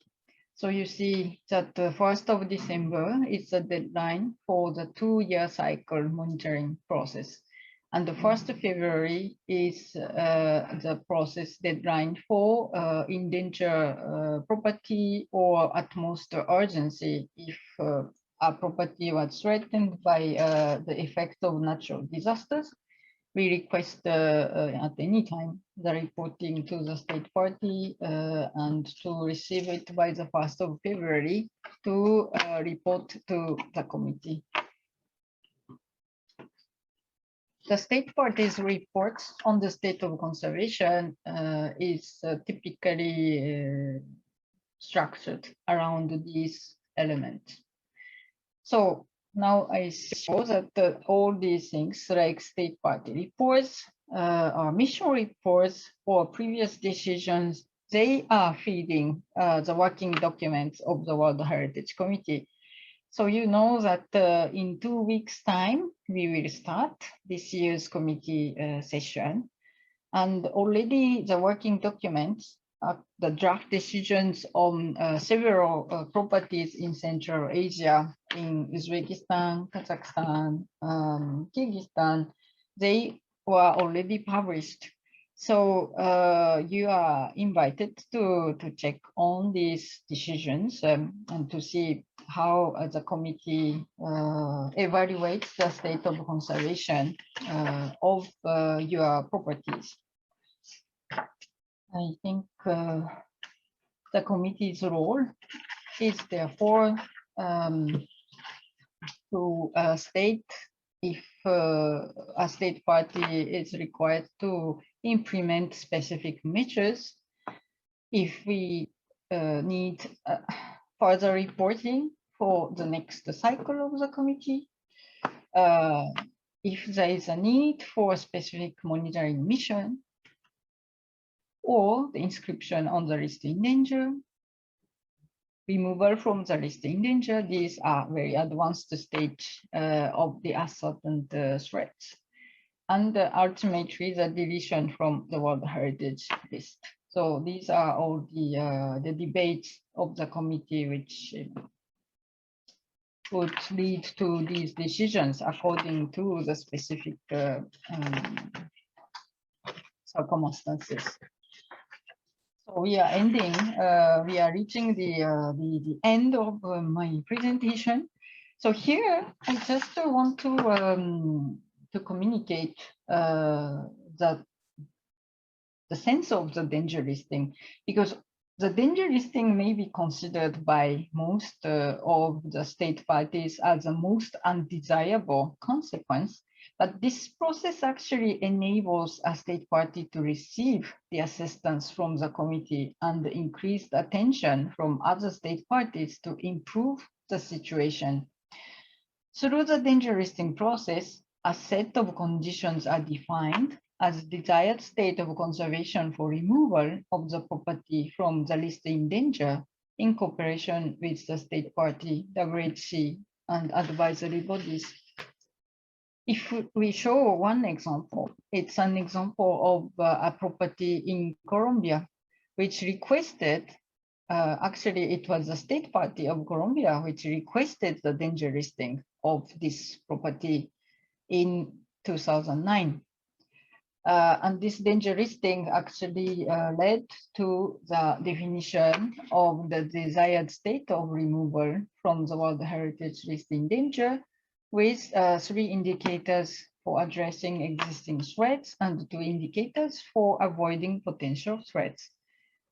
So you see that the 1st of December is the deadline for the 2-year cycle monitoring process. And the 1st of February is the process deadline for endangered property, or at most urgency if a property was threatened by the effect of natural disasters. We request at any time the reporting to the state party and to receive it by the 1st of February to report to the committee. The state parties' report on the state of conservation is typically structured around these elements. So now I show that all these things like state party reports, or mission reports, or previous decisions, they are feeding the working documents of the World Heritage Committee. So you know that in 2 weeks' time, we will start this year's committee session. And already the working documents, the draft decisions on several properties in Central Asia, in Uzbekistan, Kazakhstan, Kyrgyzstan, they were already published. So you are invited to check on these decisions and to see how the committee evaluates the state of conservation of your properties. I think the committee's role is therefore to state if a state party is required to implement specific measures, if we need further reporting for the next cycle of the committee, if there is a need for a specific monitoring mission, or the inscription on the list in danger, removal from the list in danger. These are very advanced stage of the ascertained threats. And ultimately the deletion from the World Heritage List. So these are all the debates of the committee which would lead to these decisions according to the specific circumstances. So we are ending, we are reaching the end of my presentation. So here I just want to communicate the sense of the danger listing, because the danger listing may be considered by most of the state parties as the most undesirable consequence. But this process actually enables a state party to receive the assistance from the committee and increased attention from other state parties to improve the situation. Through the danger listing process, a set of conditions are defined as desired state of conservation for removal of the property from the list in danger in cooperation with the state party, WHC, and advisory bodies. If we show one example, it's an example of a property in Colombia, which requested, actually it was the state party of Colombia which requested the danger listing of this property in 2009. And this danger listing actually led to the definition of the desired state of removal from the World Heritage List in danger, with 3 indicators for addressing existing threats and 2 indicators for avoiding potential threats.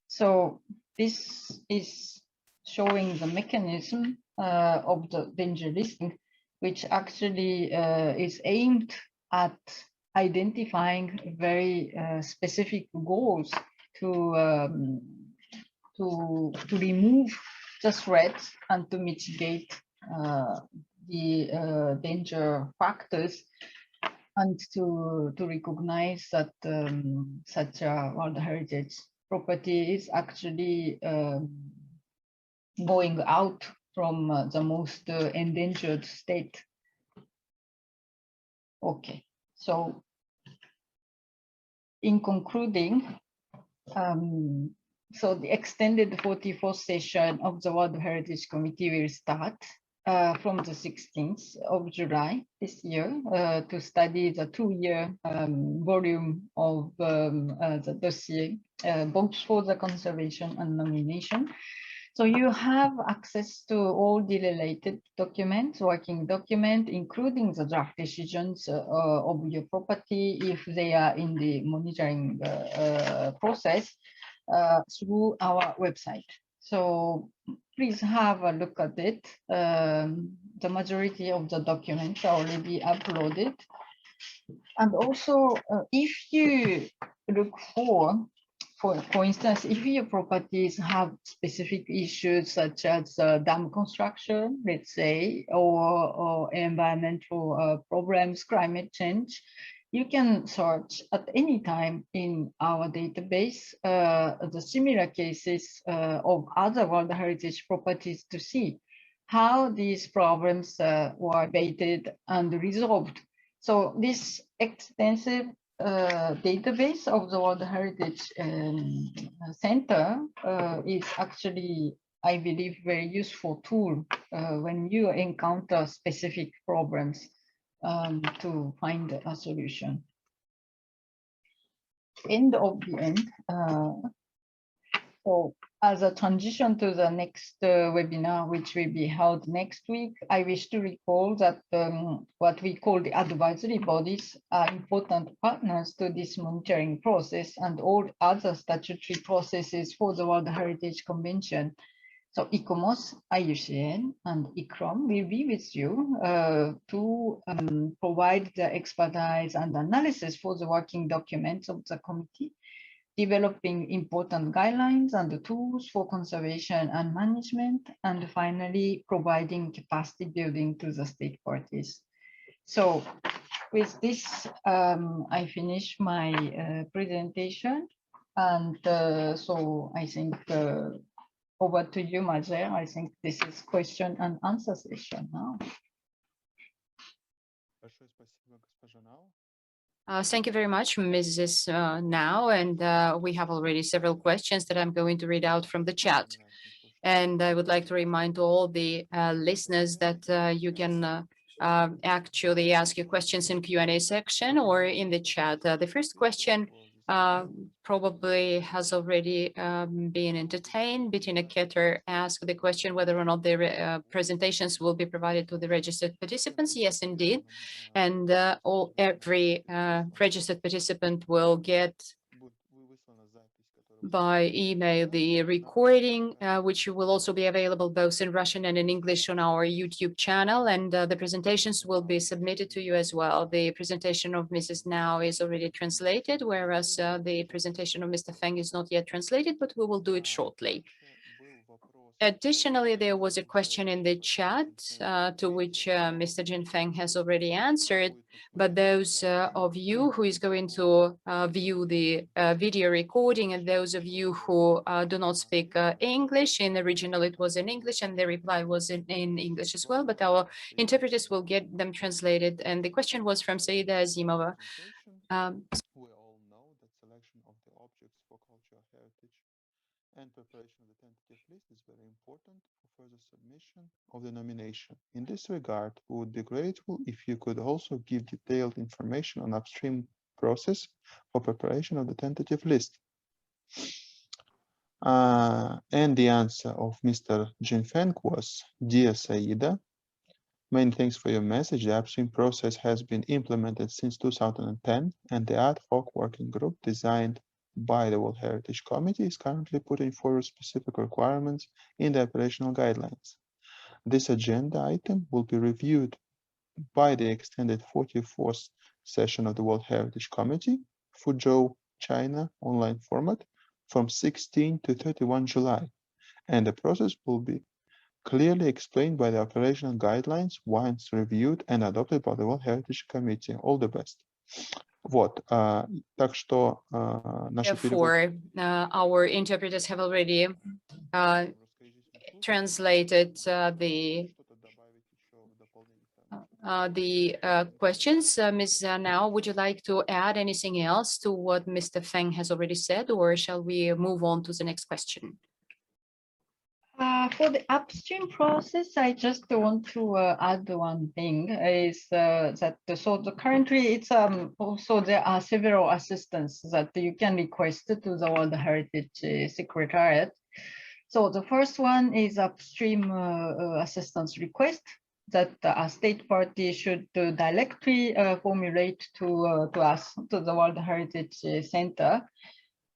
So this is showing the mechanism of the danger listing, which actually is aimed at identifying very specific goals to remove the threats and to mitigate the danger factors and to recognize that such a World Heritage property is actually going out from the most endangered state. Okay, so in concluding, so the extended 44th session of the World Heritage Committee will start from the 16th of July this year to study the 2-year volume of the dossier, both for the conservation and nomination. So you have access to all the related documents, working document, including the draft decisions of your property if they are in the monitoring process through our website. So please have a look at it. The majority of the documents are already uploaded. And also, if you look for instance, if your properties have specific issues such as dam construction, let's say, or environmental problems, climate change, you can search at any time in our database the similar cases of other World Heritage properties to see how these problems were abated and resolved. So this extensive database of the World Heritage Center is actually, I believe, very useful tool when you encounter specific problems to find a solution. End of the end. So as a transition to the next webinar, which will be held next week, I wish to recall that what we call the advisory bodies are important partners to this monitoring process and all other statutory processes for the World Heritage Convention. So ICOMOS, IUCN, and ICCROM will be with you to provide the expertise and analysis for the working documents of the committee, developing important guidelines and the tools for conservation and management, and finally providing capacity building to the state parties. So with this, I finish my presentation, and so I think over to you, Majer. I think this is question and answer session now. Thank you very much, Mrs. Now, and we have already several questions that I'm going to read out from the chat. And I would like to remind all the listeners that you can actually ask your questions in Q&A section or in the chat. The first question probably has already been entertained. Bettina Ketter asked the question whether or not the presentations will be provided to the registered participants. Yes, indeed. And every registered participant will get by email the recording, which will also be available both in Russian and in English on our YouTube channel, and the presentations will be submitted to you as well. The presentation of Mrs. Now is already translated, whereas the presentation of Mr. Feng is not yet translated, but we will do it shortly. Additionally, there was a question in the chat to which Mr. Jin Feng has already answered, but those of you who is going to view the video recording and those of you who do not speak English, in the original it was in English and the reply was in English as well, but our interpreters will get them translated. And the question was from Saida Azimova. We all know that selection of the objects for cultural heritage and preparation of the tentative list is very important for further submission of the nomination. In this regard, we would be grateful if you could also give detailed information on upstream process for preparation of the tentative list. And the answer of Mr. Jin Feng was, Dear Saida, many thanks for your message. The upstream process has been implemented since 2010, and the ad hoc working group designed by the World Heritage Committee is currently putting forward specific requirements in the operational guidelines. This agenda item will be reviewed by the extended 44th session of the World Heritage Committee, Fuzhou, China, online format from 16 to 31 July, and the process will be clearly explained by the operational guidelines once reviewed and adopted by the World Heritage Committee. All the best. Вот, так что наши Therefore, our interpreters have already translated the questions. Ms. Now, would you like to add anything else to what Mr. Feng has already said, or shall we move on to the next question? For the upstream process, I just want to add one thing is that currently it's also there are several assistants that you can request to the World Heritage Secretariat. So the first one is upstream assistance request that a state party should directly formulate to us, to the World Heritage Center.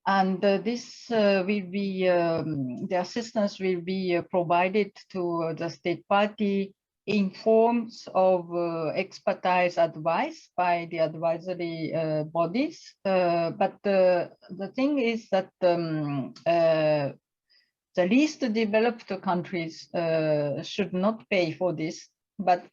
And this will be, the assistance will be provided to the state party in forms of expertise advice by the advisory bodies. But the thing is that the least developed countries should not pay for this, but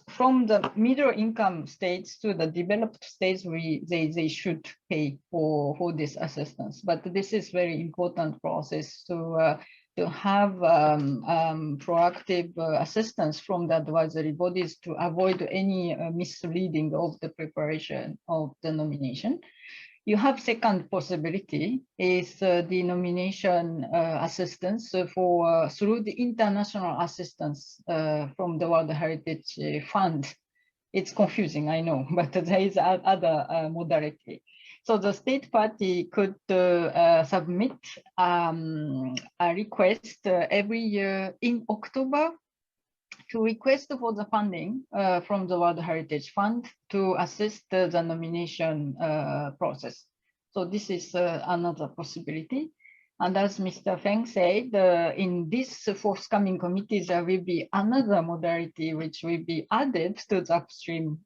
from the middle income states to the developed states, they should pay for this assistance. But this is very important process to have proactive assistance from the advisory bodies to avoid any misleading of the preparation of the nomination. You have second possibility is the nomination assistance for through the international assistance from the World Heritage Fund. It's confusing, I know, but there is other modality. So the state party could submit a request every year in October to request for the funding from the World Heritage Fund to assist the nomination process. So this is another possibility. And as Mr. Feng said, in this forthcoming committee, there will be another modality which will be added to the upstream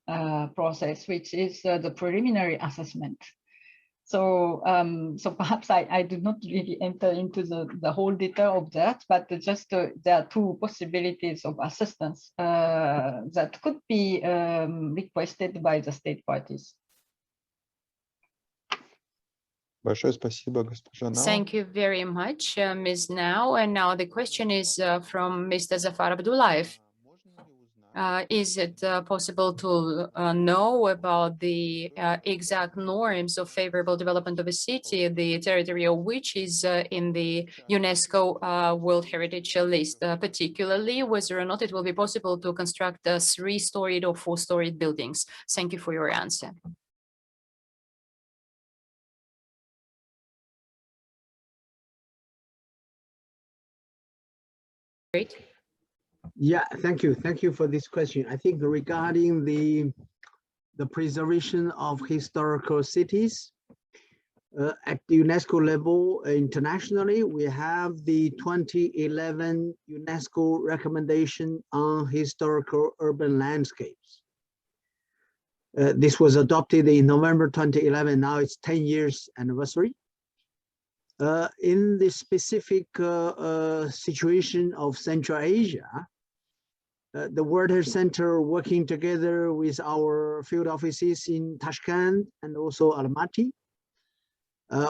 process, which is the preliminary assessment. So, so perhaps I do not really enter into the whole detail of that, but just there are two possibilities of assistance that could be requested by the state parties. Большое спасибо, госпожа Нау. Thank you very much, Ms. Now. And now the question is from Mr. Zafar Abdullayev. Is it possible to know about the exact norms of favorable development of a city, the territory of which is in the UNESCO World Heritage List, particularly whether or not it will be possible to construct 3-storied or 4-storied buildings? Thank you for your answer. Great. Yeah, thank you. Thank you for this question. I think regarding the preservation of historical cities at the UNESCO level internationally, we have the 2011 UNESCO recommendation on historical urban landscapes. This was adopted in November 2011. Now it's 10 years anniversary. In the specific situation of Central Asia, the World Heritage Center working together with our field offices in Tashkent and also Almaty.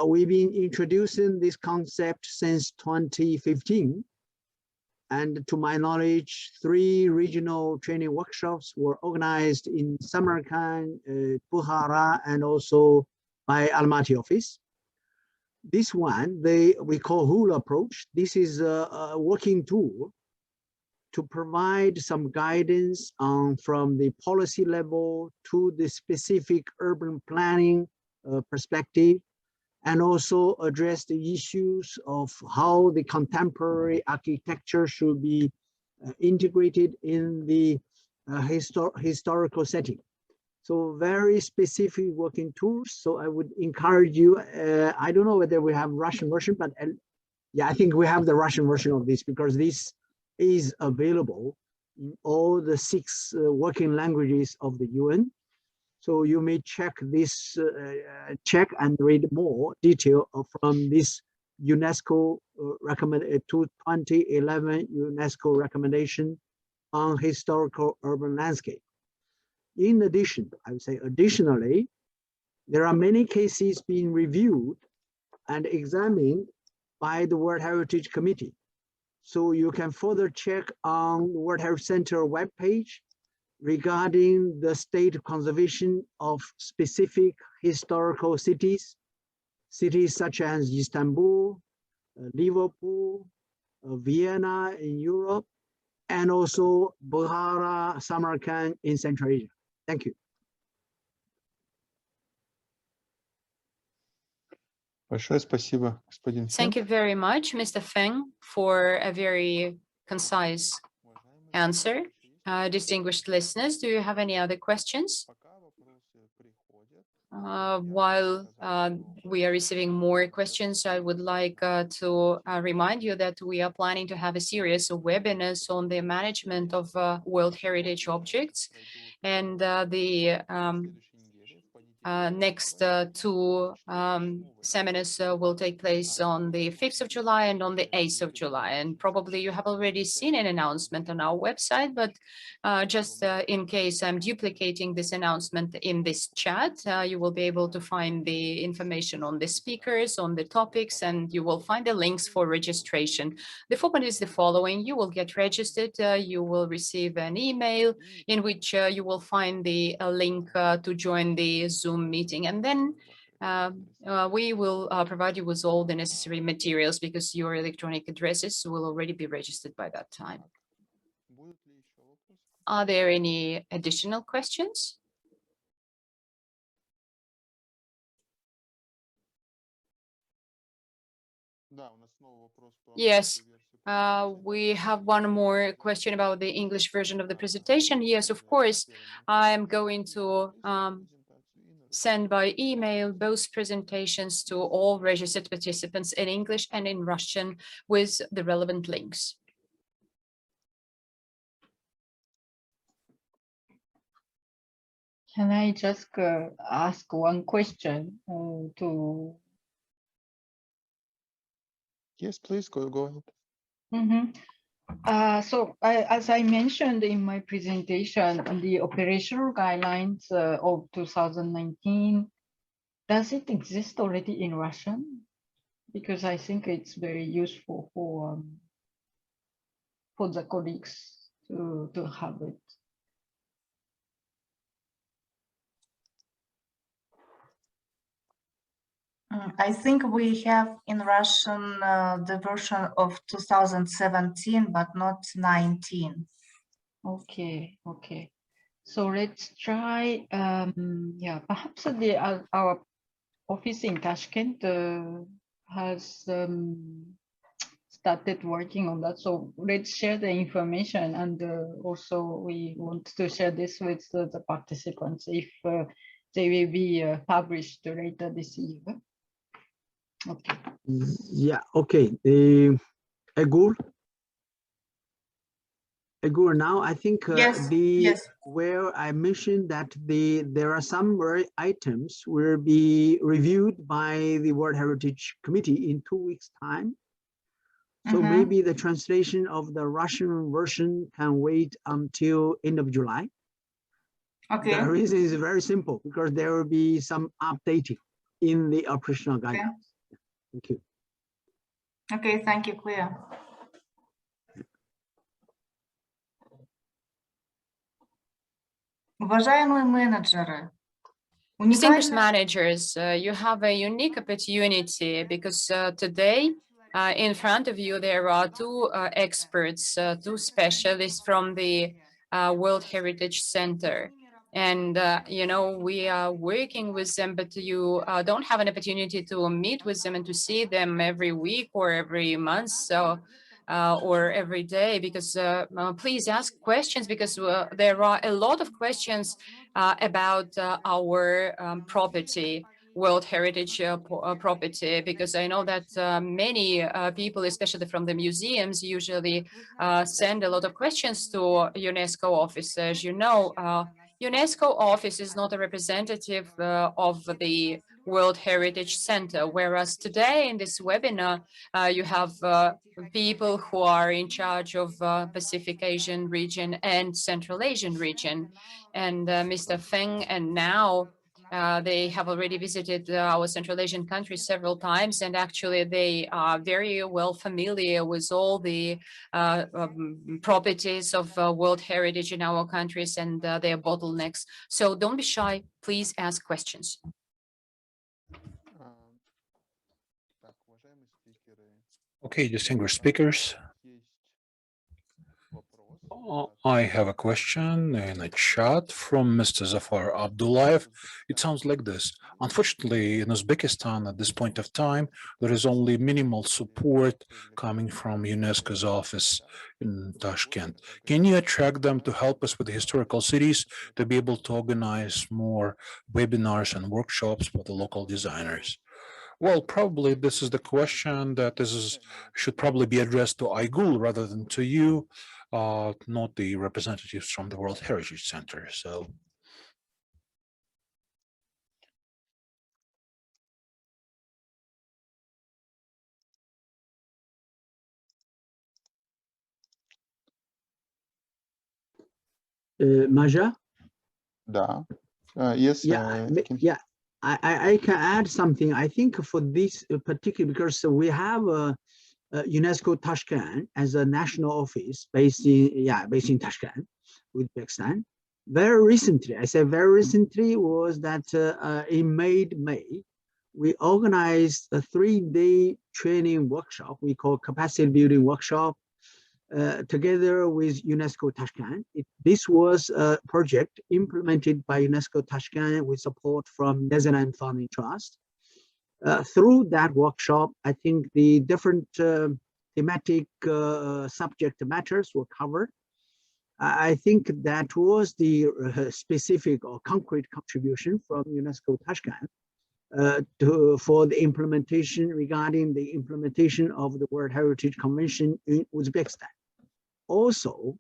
We've been introducing this concept since 2015. And to my knowledge, 3 regional training workshops were organized in Samarkand, Bukhara, and also by Almaty office. This one, we call HUL approach. This is a working tool to provide some guidance on from the policy level to the specific urban planning perspective, and also address the issues of how the contemporary architecture should be integrated in the historical setting. So very specific working tools. So I would encourage you, I don't know whether we have Russian version, but yeah, I think we have the Russian version of this because this is available in all the 6 working languages of the UN. So you may check this, check and read more detail from this UNESCO 2011 UNESCO recommendation on historical urban landscape. In addition, I would say additionally, there are many cases being reviewed and examined by the World Heritage Committee. So you can further check on the World Heritage Center webpage regarding the state of conservation of specific historical cities such as Istanbul, Liverpool, Vienna in Europe, and also Bukhara, Samarkand in Central Asia. Thank you. Большое спасибо, господин Фенг. Thank you very much, Mr. Feng, for a very concise answer. Distinguished listeners, do you have any other questions? While we are receiving more questions, I would like to remind you that we are planning to have a series of webinars on the management of World Heritage objects. And the next two seminars will take place on the 5th of July and on the 8th of July. And probably you have already seen an announcement on our website, but just in case I'm duplicating this announcement in this chat, you will be able to find the information on the speakers, on the topics, and you will find the links for registration. The format is the following. You will get registered, you will receive an email in which you will find the link to join the Zoom meeting, and then we will provide you with all the necessary materials because your electronic addresses will already be registered by that time. Are there any additional questions? Yes, we have one more question about the English version of the presentation. Yes, of course, I'm going to send by email both presentations to all registered participants in English and in Russian with the relevant links. Can I just ask one question to? Yes, please go ahead. Mm-hmm. So as I mentioned in my presentation, the operational guidelines of 2019, does it exist already in Russian? Because I think it's very useful for the colleagues to have it. I think we have in Russian the version of 2017, but not 19. Okay, okay. So let's try, yeah, perhaps our office in Tashkent has started working on that. So let's share the information, and also we want to share this with the participants if they will be published later this year. Okay. Yeah, okay. Egur, now I think Yes. where I mentioned that there are some items will be reviewed by the World Heritage Committee in 2 weeks' time. So maybe the translation of the Russian version can wait until end of July. Okay. The reason is very simple, because there will be some updating in the operational guidelines. Thank you. Okay, thank you, clear. Уважаемые менеджеры, Distinguished managers, you have a unique opportunity because today in front of you there are two experts, two specialists from the World Heritage Center. And, you know, we are working with them, but you don't have an opportunity to meet with them and to see them every week or every month. So, or every day, because please ask questions, because there are a lot of questions about our property, World Heritage property, because I know that many people, especially from the museums, usually send a lot of questions to UNESCO Office. As you know, UNESCO Office is not a representative of the World Heritage Center, whereas today in this webinar, you have people who are in charge of Pacific Asian region and Central Asian region. And Mr. Feng and now they have already visited our Central Asian countries several times, and actually they are very well familiar with all the properties of World Heritage in our countries and their bottlenecks. So don't be shy, please ask questions. Okay, distinguished speakers. I have a question in a chat from Mr. Zafar Abdullayev. It sounds like this. Unfortunately, in Uzbekistan at this point of time, there is only minimal support coming from UNESCO's office in Tashkent. Can you attract them to help us with the historical cities to be able to organize more webinars and workshops for the local designers? Well, probably this is the question that should probably be addressed to IGUL rather than to you, not the representatives from the World Heritage Center. So. Maja? Да. Yes. Yeah. I can add something. I think for this particular, because we have UNESCO Tashkent as a national office based in Tashkent, Uzbekistan. Very recently, I say very recently, was that in May, we organized a 3-day training workshop we call capacity building workshop together with UNESCO Tashkent. This was a project implemented by UNESCO Tashkent with support from Netherlands Founding Trust. Through that workshop, I think the different thematic subject matters were covered. I think that was the specific or concrete contribution from UNESCO Tashkent for the implementation regarding the implementation of the World Heritage Convention in Uzbekistan. Also,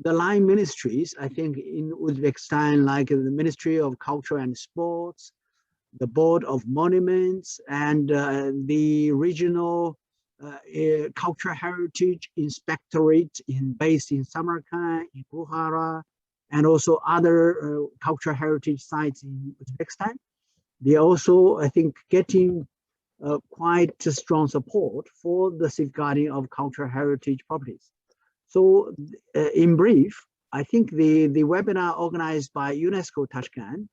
the line ministries, I think in Uzbekistan, like the Ministry of Culture and Sports, the Board of Monuments, and the regional cultural heritage inspectorate based in Samarkand, in Bukhara, and also other cultural heritage sites in Uzbekistan. They also, I think, getting quite strong support for the safeguarding of cultural heritage properties. So in brief, I think the webinar organized by UNESCO Tashkent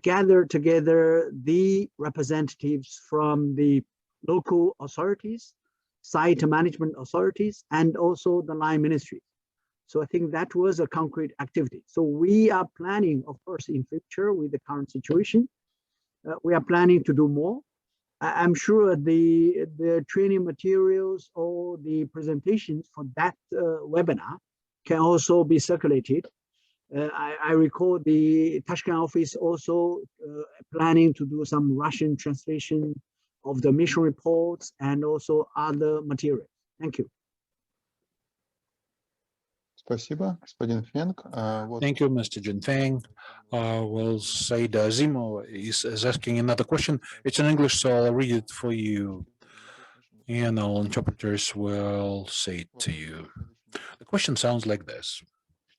gathered together the representatives from the local authorities, site management authorities, and also the line ministries. So I think that was a concrete activity. So we are planning, of course, in future with the current situation, we are planning to do more. I'm sure the training materials or the presentations for that webinar can also be circulated. I recall the Tashkent office also planning to do some Russian translation of the mission reports and also other materials. Thank you. Спасибо, господин Фенг. Thank you, Mr. Jinfeng. We'll say Azimo is asking another question. It's in English, so I'll read it for you. And all interpreters will say it to you. The question sounds like this.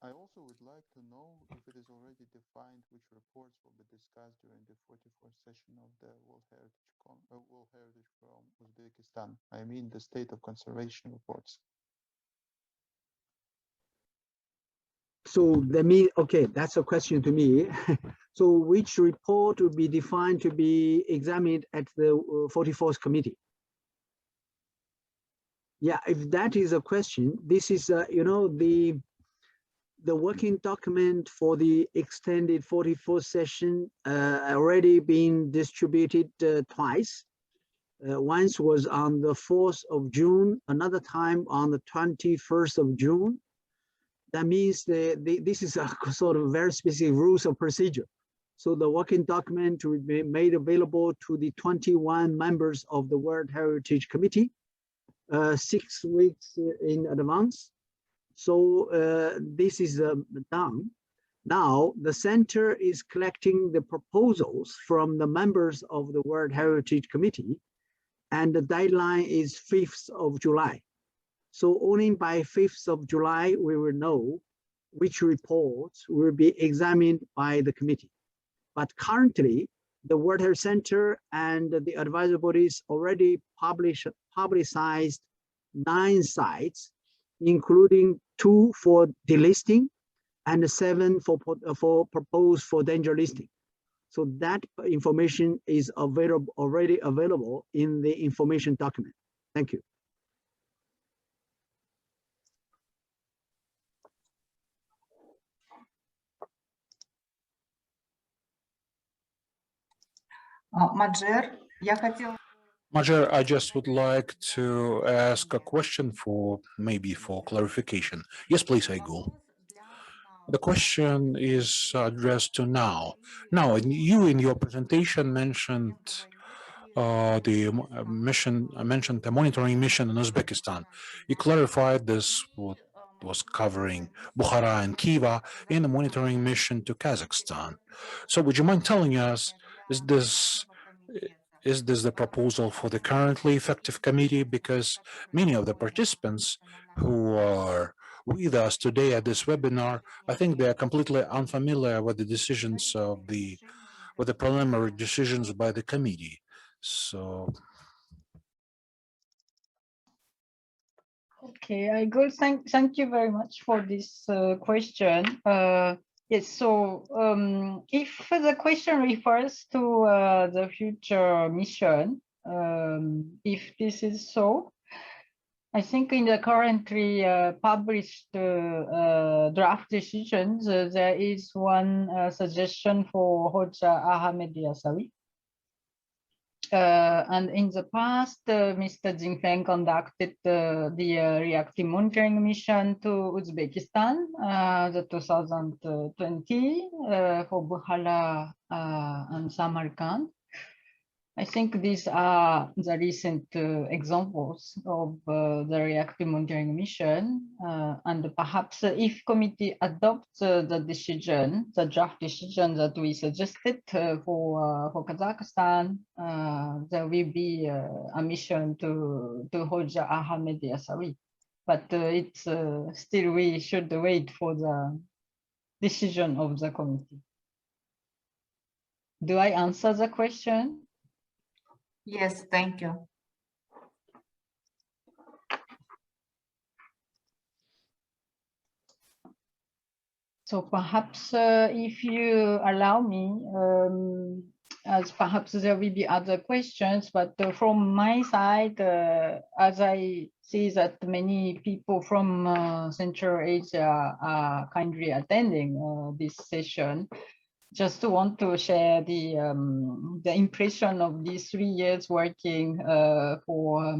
I also would like to know if it is already defined which reports will be discussed during the 44th session of the World Heritage from Uzbekistan. I mean the state of conservation reports. So that means, okay, that's a question to me. So which report will be defined to be examined at the 44th committee? Yeah, if that is a question, this is, the working document for the extended 44th session already been distributed twice. Once was on the 4th of June, another time on the 21st of June. That means this is a sort of very specific rules of procedure. So the working document will be made available to the 21 members of the World Heritage Committee 6 weeks in advance. So this is done. Now, the center is collecting the proposals from the members of the World Heritage Committee, and the deadline is 5th of July. So only by 5th of July, we will know which reports will be examined by the committee. But currently, the World Heritage Center and the advisory bodies already publicized 9 sites, including 2 for delisting and 7 for proposed for danger listing. So that information is already available in the information document. Thank you. Маджер, я хотела... Majer, I just would like to ask a question for clarification. Yes, please, Aigul. The question is addressed to Now. Now, you in your presentation mentioned the monitoring mission in Uzbekistan. You clarified this was covering Bukhara and Khiva in a monitoring mission to Kazakhstan. So would you mind telling us, is this the proposal for the currently effective committee? Because many of the participants who are with us today at this webinar, I think they are completely unfamiliar with the decisions of with the preliminary decisions by the committee. So. Okay, Aigul, thank you very much for this question. Yes, so if the question refers to the future mission, if this is so, I think in the currently published draft decisions, there is one suggestion for Hoja Ahmed Yasawi. And in the past, Mr. Jing Feng conducted the reactive monitoring mission to Uzbekistan, the 2020 for Bukhara and Samarkand. I think these are the recent examples of the reactive monitoring mission, and perhaps if committee adopts the decision, the draft decision that we suggested for Kazakhstan, there will be a mission to Hoja Ahmed Yasawi. But it's still, we should wait for the decision of the committee. Do I answer the question? Yes, thank you. So perhaps if you allow me, as perhaps there will be other questions, but from my side, as I see that many people from Central Asia are kindly attending this session, just want to share the impression of these 3 years working for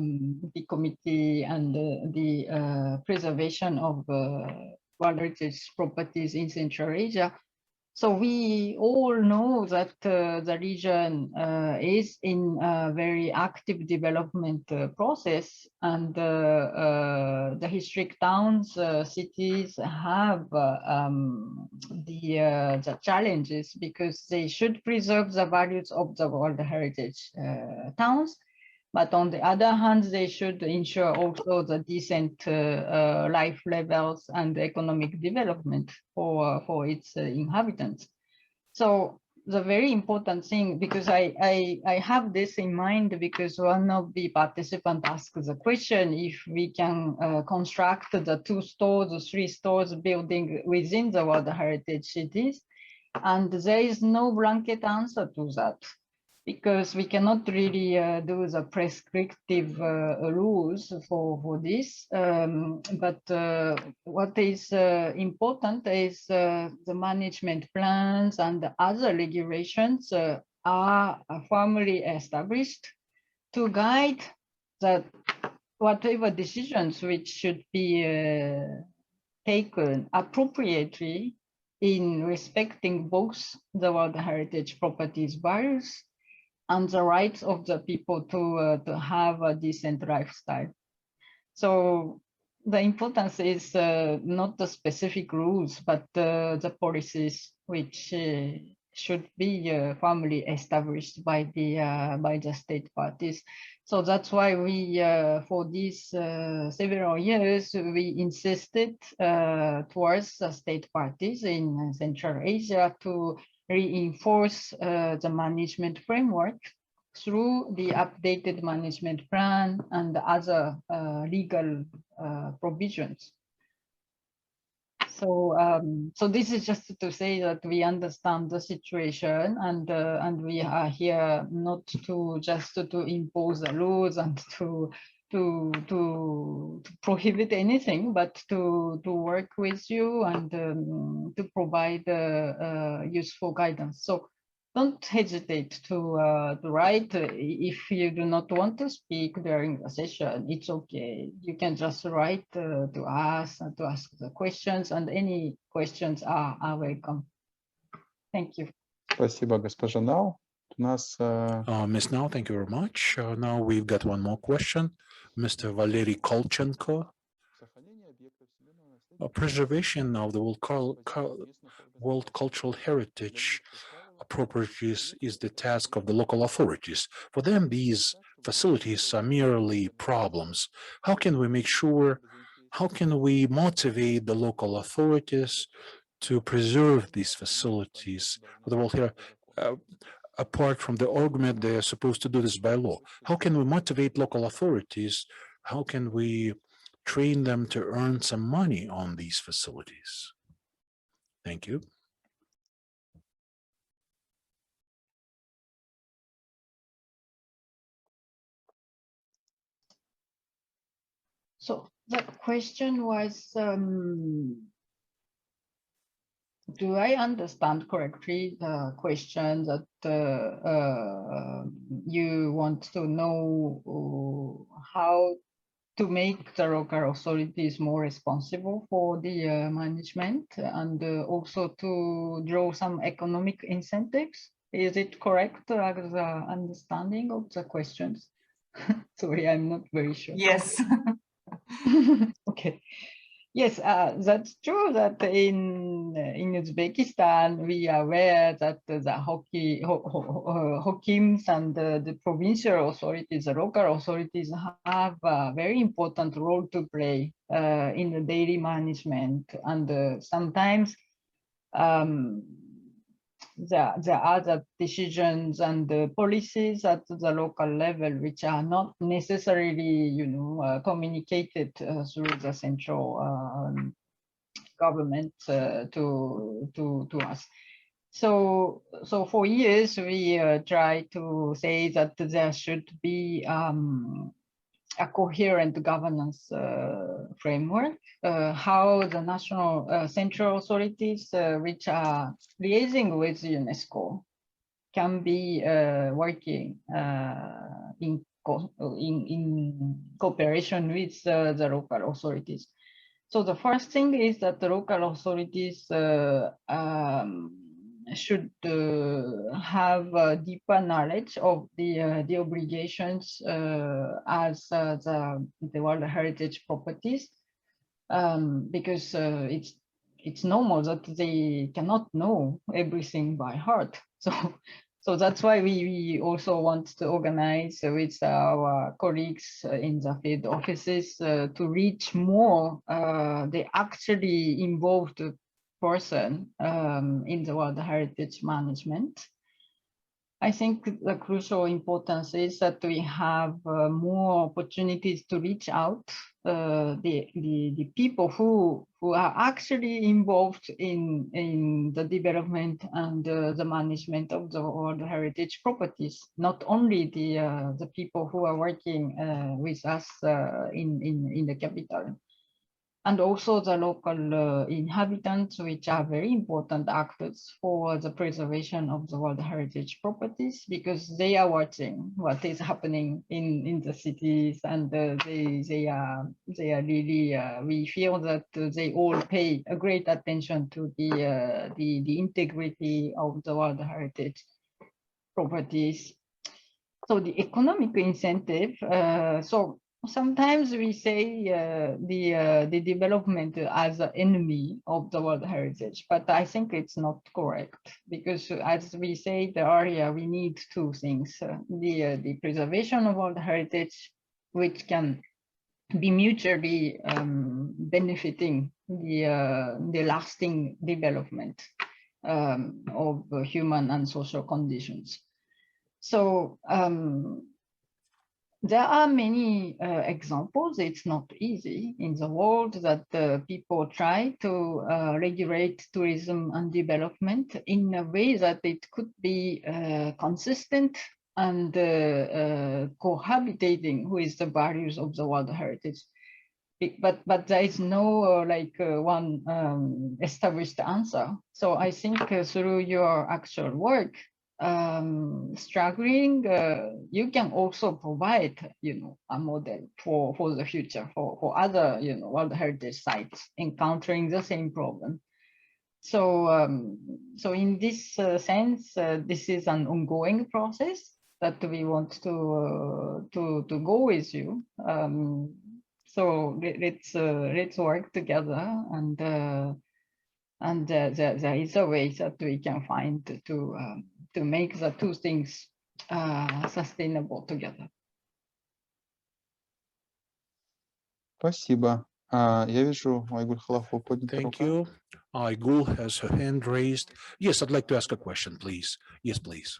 the committee and the preservation of World Heritage properties in Central Asia. So we all know that the region is in a very active development process, and the historic towns, cities have the challenges because they should preserve the values of the World Heritage towns. But on the other hand, they should ensure also the decent life levels and economic development for its inhabitants. So the very important thing, because I have this in mind, because one of the participants asked the question if we can construct the 2 stores, 3 stores building within the World Heritage cities. And there is no blanket answer to that, because we cannot really do the prescriptive rules for this. But what is important is the management plans and the other regulations are firmly established to guide that whatever decisions which should be taken appropriately in respecting both the World Heritage properties values and the rights of the people to have a decent lifestyle. So the importance is not the specific rules, but the policies which should be firmly established by the state parties. So that's why we, for these several years, we insisted towards the state parties in Central Asia to reinforce the management framework through the updated management plan and other legal provisions. So, so this is just to say that we understand the situation, and we are here not to just to impose the laws and to prohibit anything, but to work with you and to provide useful guidance. So don't hesitate to write. If you do not want to speak during the session, it's okay. You can just write to us and to ask the questions, and any questions are welcome. Thank you. Спасибо, госпожа Нау. У нас Ms. Now, thank you very much. Now we've got one more question. Mr. Valery Kolchenko. Preservation of the world cultural heritage properties is the task of the local authorities. For them, these facilities are merely problems. How can we make sure, how can we motivate the local authorities to preserve these facilities for the world here? Apart from the argument they are supposed to do this by law, how can we motivate local authorities? How can we train them to earn some money on these facilities? Thank you. So the question was, do I understand correctly the question that you want to know how to make the local authorities more responsible for the management, and also to draw some economic incentives? Is it correct, the understanding of the questions? Sorry, I'm not very sure. Yes. Okay. Yes, that's true that in Uzbekistan, we are aware that the Hakims and the provincial authorities, the local authorities have a very important role to play in the daily management. And sometimes there are the decisions and the policies at the local level which are not necessarily, communicated through the central government to us. So for years we try to say that there should be a coherent governance framework, how the national central authorities which are liaising with UNESCO can be working in cooperation with the local authorities. So the first thing is that the local authorities should have a deeper knowledge of the obligations as the World Heritage properties, because it's normal that they cannot know everything by heart. So that's why we also want to organize with our colleagues in the field offices to reach more the actually involved person in the World Heritage management. I think the crucial importance is that we have more opportunities to reach out the people who are actually involved in the development and the management of the World Heritage properties, not only the people who are working with us in the capital, and also the local inhabitants, which are very important actors for the preservation of the World Heritage properties, because they are watching what is happening in the cities, and they are really, we feel that they all pay a great attention to the integrity of the World Heritage properties. So the economic incentive, so sometimes we say the development as an enemy of the World Heritage, but I think it's not correct, because as we say, the area, we need two things: the preservation of World Heritage, which can be mutually benefiting the lasting development of human and social conditions. So there are many examples. It's not easy in the world that people try to regulate tourism and development in a way that it could be consistent and cohabitating with the values of the World Heritage. But there is no one established answer. So I think through your actual work, struggling, you can also provide, a model for the future for other, World Heritage sites encountering the same problem. So, so in this sense, this is an ongoing process that we want to go with you. So let's work together, and there is a way that we can find to make the two things sustainable together. Спасибо. Я вижу, Айгуль Халафова поднята Thank рука. you. Aygul has her hand raised. Yes, I'd like to ask a question, please. Yes, please.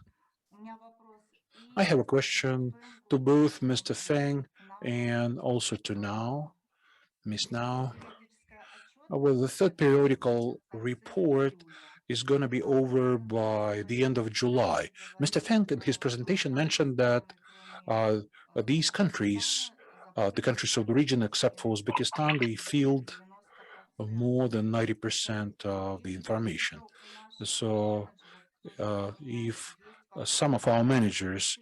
I have a question to both Mr. Feng and also to Now, Miss Now. Well, the third periodical report is going to be over by the end of July. Mr. Feng in his presentation mentioned that these countries, the countries of the region except for Uzbekistan, they field more than 90% of the information. So if some of our managers,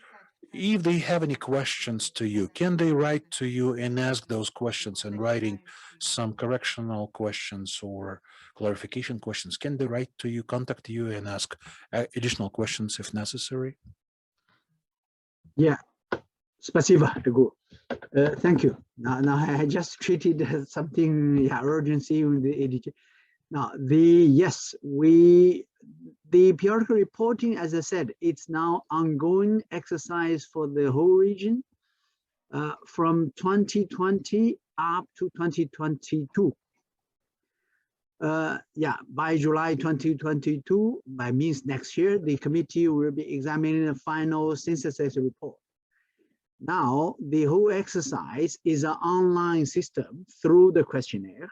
if they have any questions to you, can they write to you and ask those questions in writing, some correctional questions or clarification questions? Can they write to you, contact you, and ask additional questions if necessary? Yeah, спасибо, Egu. Thank you. Now I just treated something urgency with the editor. Now the periodical reporting, as I said, it's now ongoing exercise for the whole region from 2020 up to 2022. By July 2022, by means next year, the committee will be examining the final synthesis report. Now, the whole exercise is an online system through the questionnaire.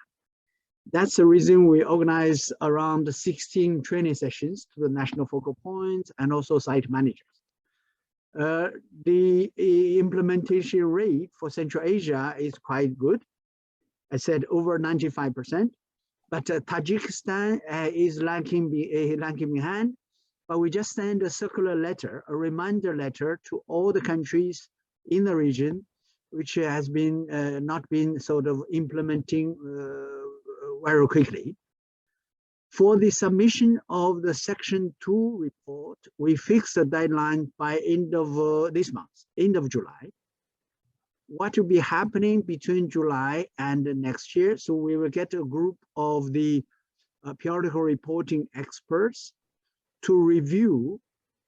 That's the reason we organize around 16 training sessions to the national focal points and also site managers. The implementation rate for Central Asia is quite good. I said over 95%, but Tajikistan is lagging behind. But we just send a circular letter, a reminder letter to all the countries in the region, which has been not been sort of implementing very quickly. For the submission of the Section 2 report, we fixed the deadline by end of this month, end of July. What will be happening between July and next year? So we will get a group of the periodical reporting experts to review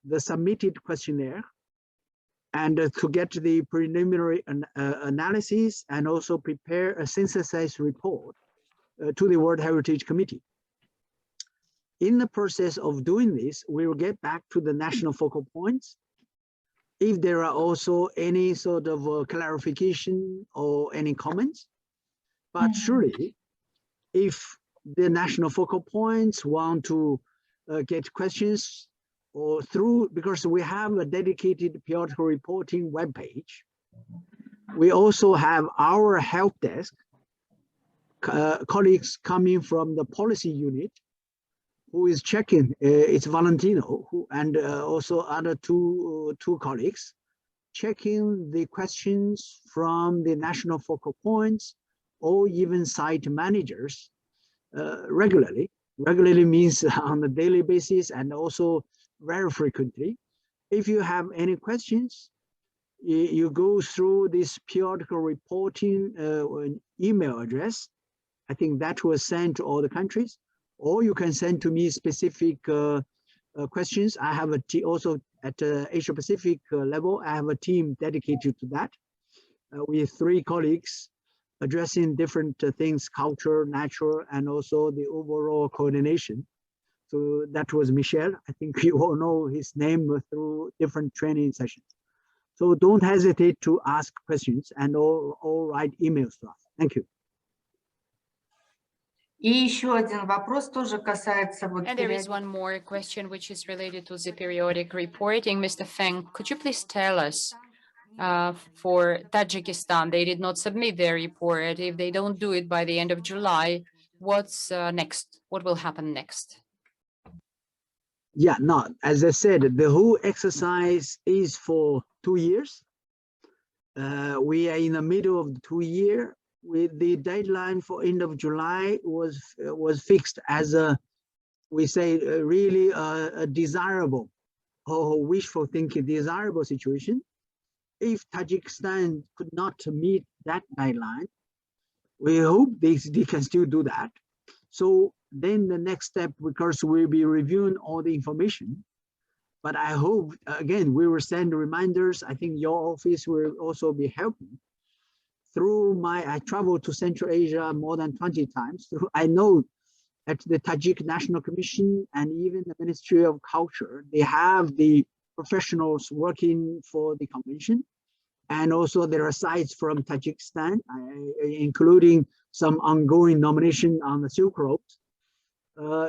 the submitted questionnaire and to get the preliminary analysis and also prepare a synthesized report to the World Heritage Committee. In the process of doing this, we will get back to the national focal points. If there are also any sort of clarification or any comments, but surely if the national focal points want to get questions or through, because we have a dedicated periodical reporting webpage, we also have our help desk, colleagues coming from the policy unit who is checking, it's Valentino, who, and also other two colleagues, checking the questions from the national focal points or even site managers regularly. Regularly means on a daily basis and also very frequently. If you have any questions, you go through this periodical reporting email address. I think that was sent to all the countries, or you can send to me specific questions. I have a team also at Asia Pacific level. I have a team dedicated to that with 3 colleagues addressing different things, culture, natural, and also the overall coordination. So that was Michel. I think you all know his name through different training sessions. So don't hesitate to ask questions and or write emails to us. Thank you. И еще один вопрос тоже касается вот And there is one more question which is related to the periodic reporting. Mr. Feng, could you please tell us for Tajikistan, they did not submit their report. If they don't do it by the end of July, what's next? What will happen next? Yeah, no, as I said, the whole exercise is for 2 years. We are in the middle of the 2 year. With the deadline for end of July was fixed as a, we say, really a desirable or wishful thinking desirable situation. If Tajikistan could not meet that guideline, we hope they can still do that. So then the next step, because we'll be reviewing all the information, but I hope, again, we will send reminders. I think your office will also be helping. Through I traveled to Central Asia more than 20 times. I know at the Tajik National Commission and even the Ministry of Culture, they have the professionals working for the convention. And also there are sites from Tajikistan, including some ongoing nomination on the Silk Road.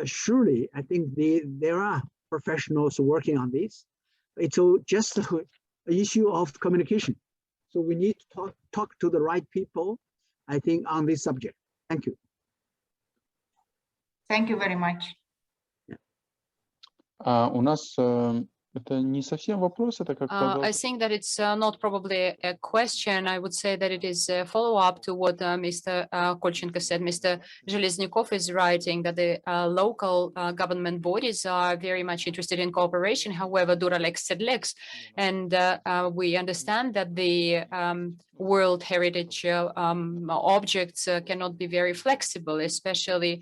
Surely, I think there are professionals working on this. It's just an issue of communication. So we need to talk to the right people, I think, on this subject. Thank you. Thank you very much. У нас это не совсем вопрос, это как I think that it's not probably a question. I would say that it is a follow-up to what Mr. Kolchenko said. Mr. Zheleznyakov is writing that the local government bodies are very much interested in cooperation. However, Duralex said lex, and we understand that the World Heritage objects cannot be very flexible, especially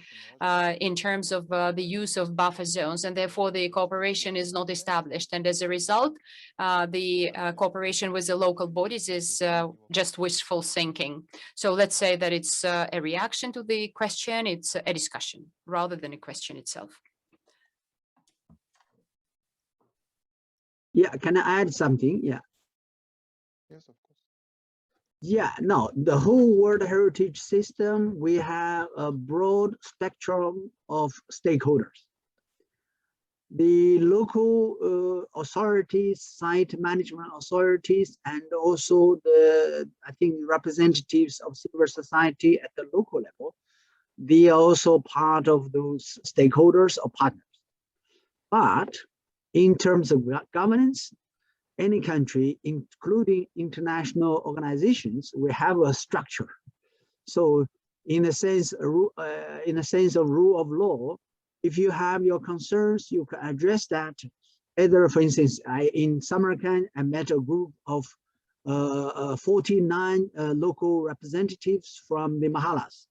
in terms of the use of buffer zones, and therefore the cooperation is not established. And as a result, the cooperation with the local bodies is just wishful thinking. So let's say that it's a reaction to the question, it's a discussion rather than a question itself. Yeah, can I add something? Yeah. Yes, of course. Yeah, no, the whole World Heritage System, we have a broad spectrum of stakeholders. The local authorities, site management authorities, and also I think, representatives of civil society at the local level, they are also part of those stakeholders or partners. But in terms of governance, any country, including international organizations, we have a structure. So in a sense of rule of law, if you have your concerns, you can address that. Either, for instance, in Samarkand, I met a group of 49 local representatives from the Mahalas,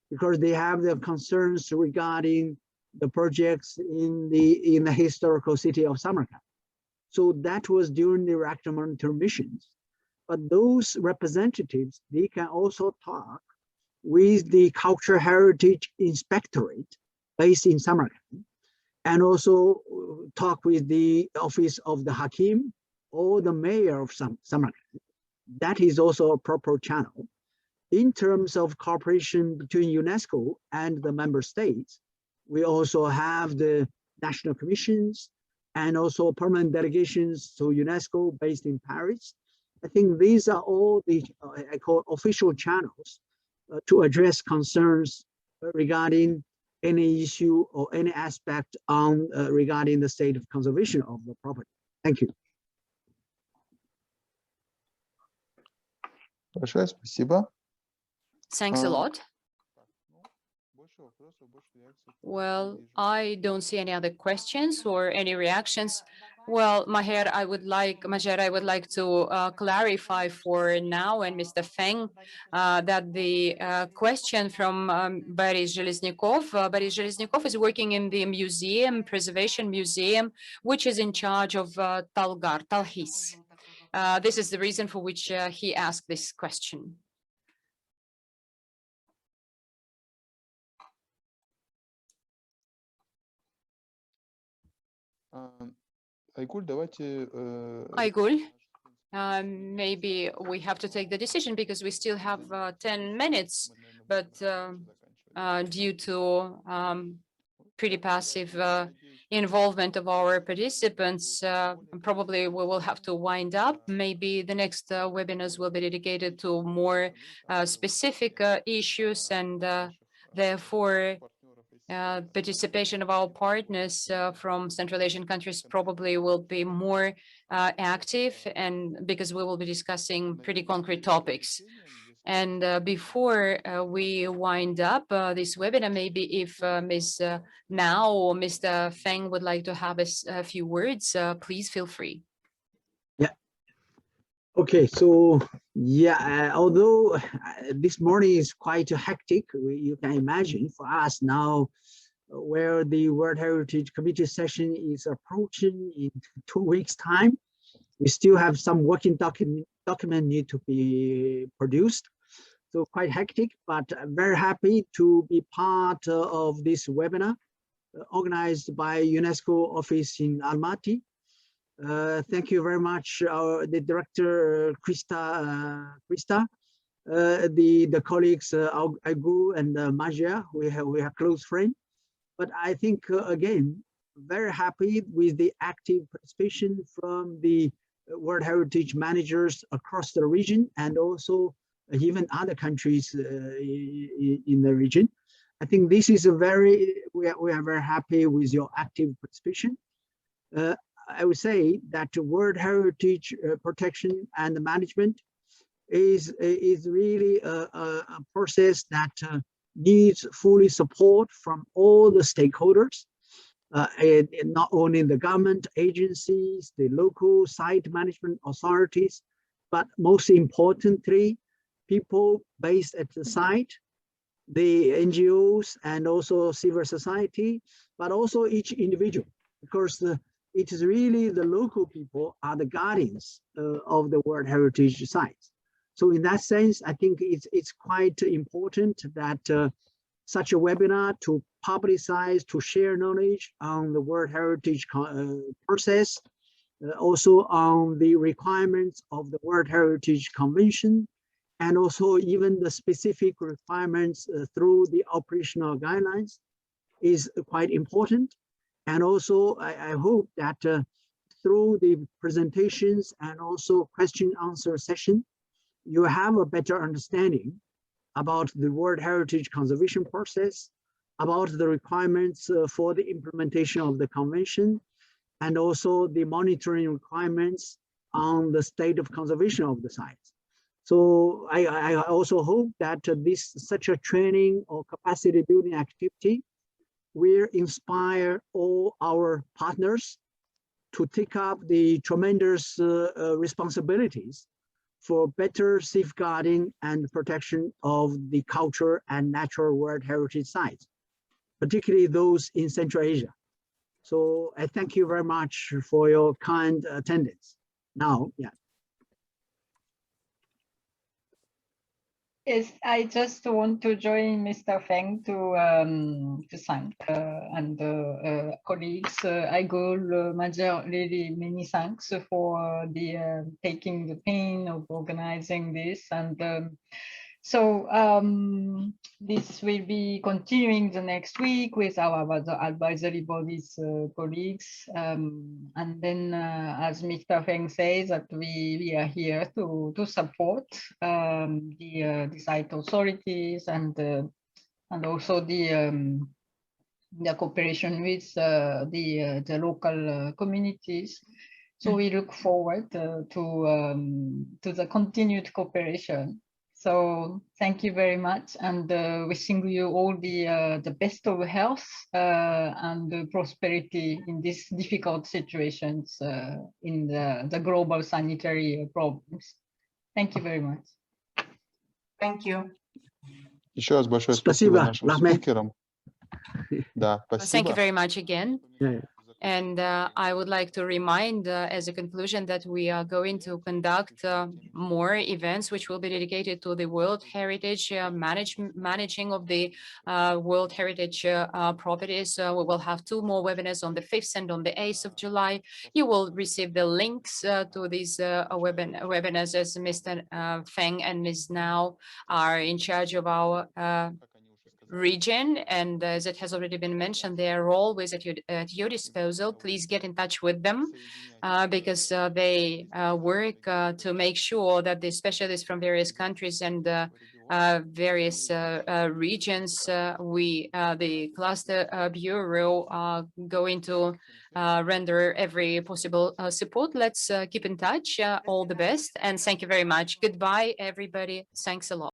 because they have their concerns regarding the projects in the historical city of Samarkand. So that was during the reactive monitoring missions. But those representatives, they can also talk with the Cultural Heritage Inspectorate based in Samarkand, and also talk with the office of the Hakim or the mayor of Samarkand. That is also a proper channel. In terms of cooperation between UNESCO and the member states, we also have the national commissions and also permanent delegations to UNESCO based in Paris. I think these are all the, I call official channels to address concerns regarding any issue or any aspect on regarding the state of conservation of the property. Thank you. Большое спасибо. Thanks a lot. Well, I don't see any other questions or any reactions. Well, Maher, I would like to clarify for now and Mr. Feng that the question from Boris Zheleznyakov is working in the museum, preservation museum, which is in charge of Talhis. This is the reason for which he asked this question. Айгуль, давайте... Aygul, maybe we have to take the decision because we still have 10 minutes, but due to pretty passive involvement of our participants, probably we will have to wind up. Maybe the next webinars will be dedicated to more specific issues, and therefore participation of our partners from Central Asian countries probably will be more active, and because we will be discussing pretty concrete topics. And before we wind up this webinar, maybe if Ms. Now or Mr. Feng would like to have a few words, please feel free. Yeah. Okay, so yeah, although this morning is quite hectic, you can imagine for us now, where the World Heritage Committee session is approaching in 2 weeks' time, we still have some working document need to be produced. So quite hectic, but I'm very happy to be part of this webinar organized by UNESCO Office in Almaty. Thank you very much, the director, Krista, the colleagues, Agu and Magia, we are close friends. But I think, again, very happy with the active participation from the World Heritage managers across the region and also even other countries in the region. I think this is a we are very happy with your active participation. I would say that World Heritage protection and management is really a process that needs fully support from all the stakeholders, not only the government agencies, the local site management authorities, but most importantly, people based at the site, the NGOs and also civil society, but also each individual, because it is really the local people are the guardians of the World Heritage sites. So in that sense, I think it's quite important that such a webinar to publicize, to share knowledge on the World Heritage process, also on the requirements of the World Heritage Convention, and also even the specific requirements through the operational guidelines is quite important. And also, I hope that through the presentations and also question answer session, you have a better understanding about the World Heritage conservation process, about the requirements for the implementation of the convention, and also the monitoring requirements on the state of conservation of the sites. So I also hope that such a training or capacity building activity will inspire all our partners to take up the tremendous responsibilities for better safeguarding and protection of the culture and natural World Heritage sites, particularly those in Central Asia. So I thank you very much for your kind attendance. Now, yeah. Yes, I just want to join Mr. Feng to thank and colleagues, Aygul, Major, really many thanks for the taking the pain of organizing this. And so this will be continuing the next week with our advisory bodies colleagues. And then, as Mr. Feng says, that we are here to support the site authorities and also the cooperation with the local communities. So we look forward to the continued cooperation. So thank you very much, and wishing you all the best of health and prosperity in these difficult situations in the global sanitary problems. Thank you very much. Thank you. Еще раз большое спасибо Спасибо, нашим Rahmet. спикерам. Да, Thank you спасибо. very much again. Yeah. And I would like to remind as a conclusion that we are going to conduct more events which will be dedicated to the World Heritage managing of the World Heritage properties. We will have 2 more webinars on the 5th and on the 8th of July. You will receive the links to these webinars as Mr. Feng and Ms. Now are in charge of our region, and as it has already been mentioned, they are always at your disposal. Please get in touch with them because they work to make sure that the specialists from various countries and various regions, the cluster bureau, are going to render every possible support. Let's keep in touch. All the best, and thank you very much. Goodbye, everybody. Thanks a lot.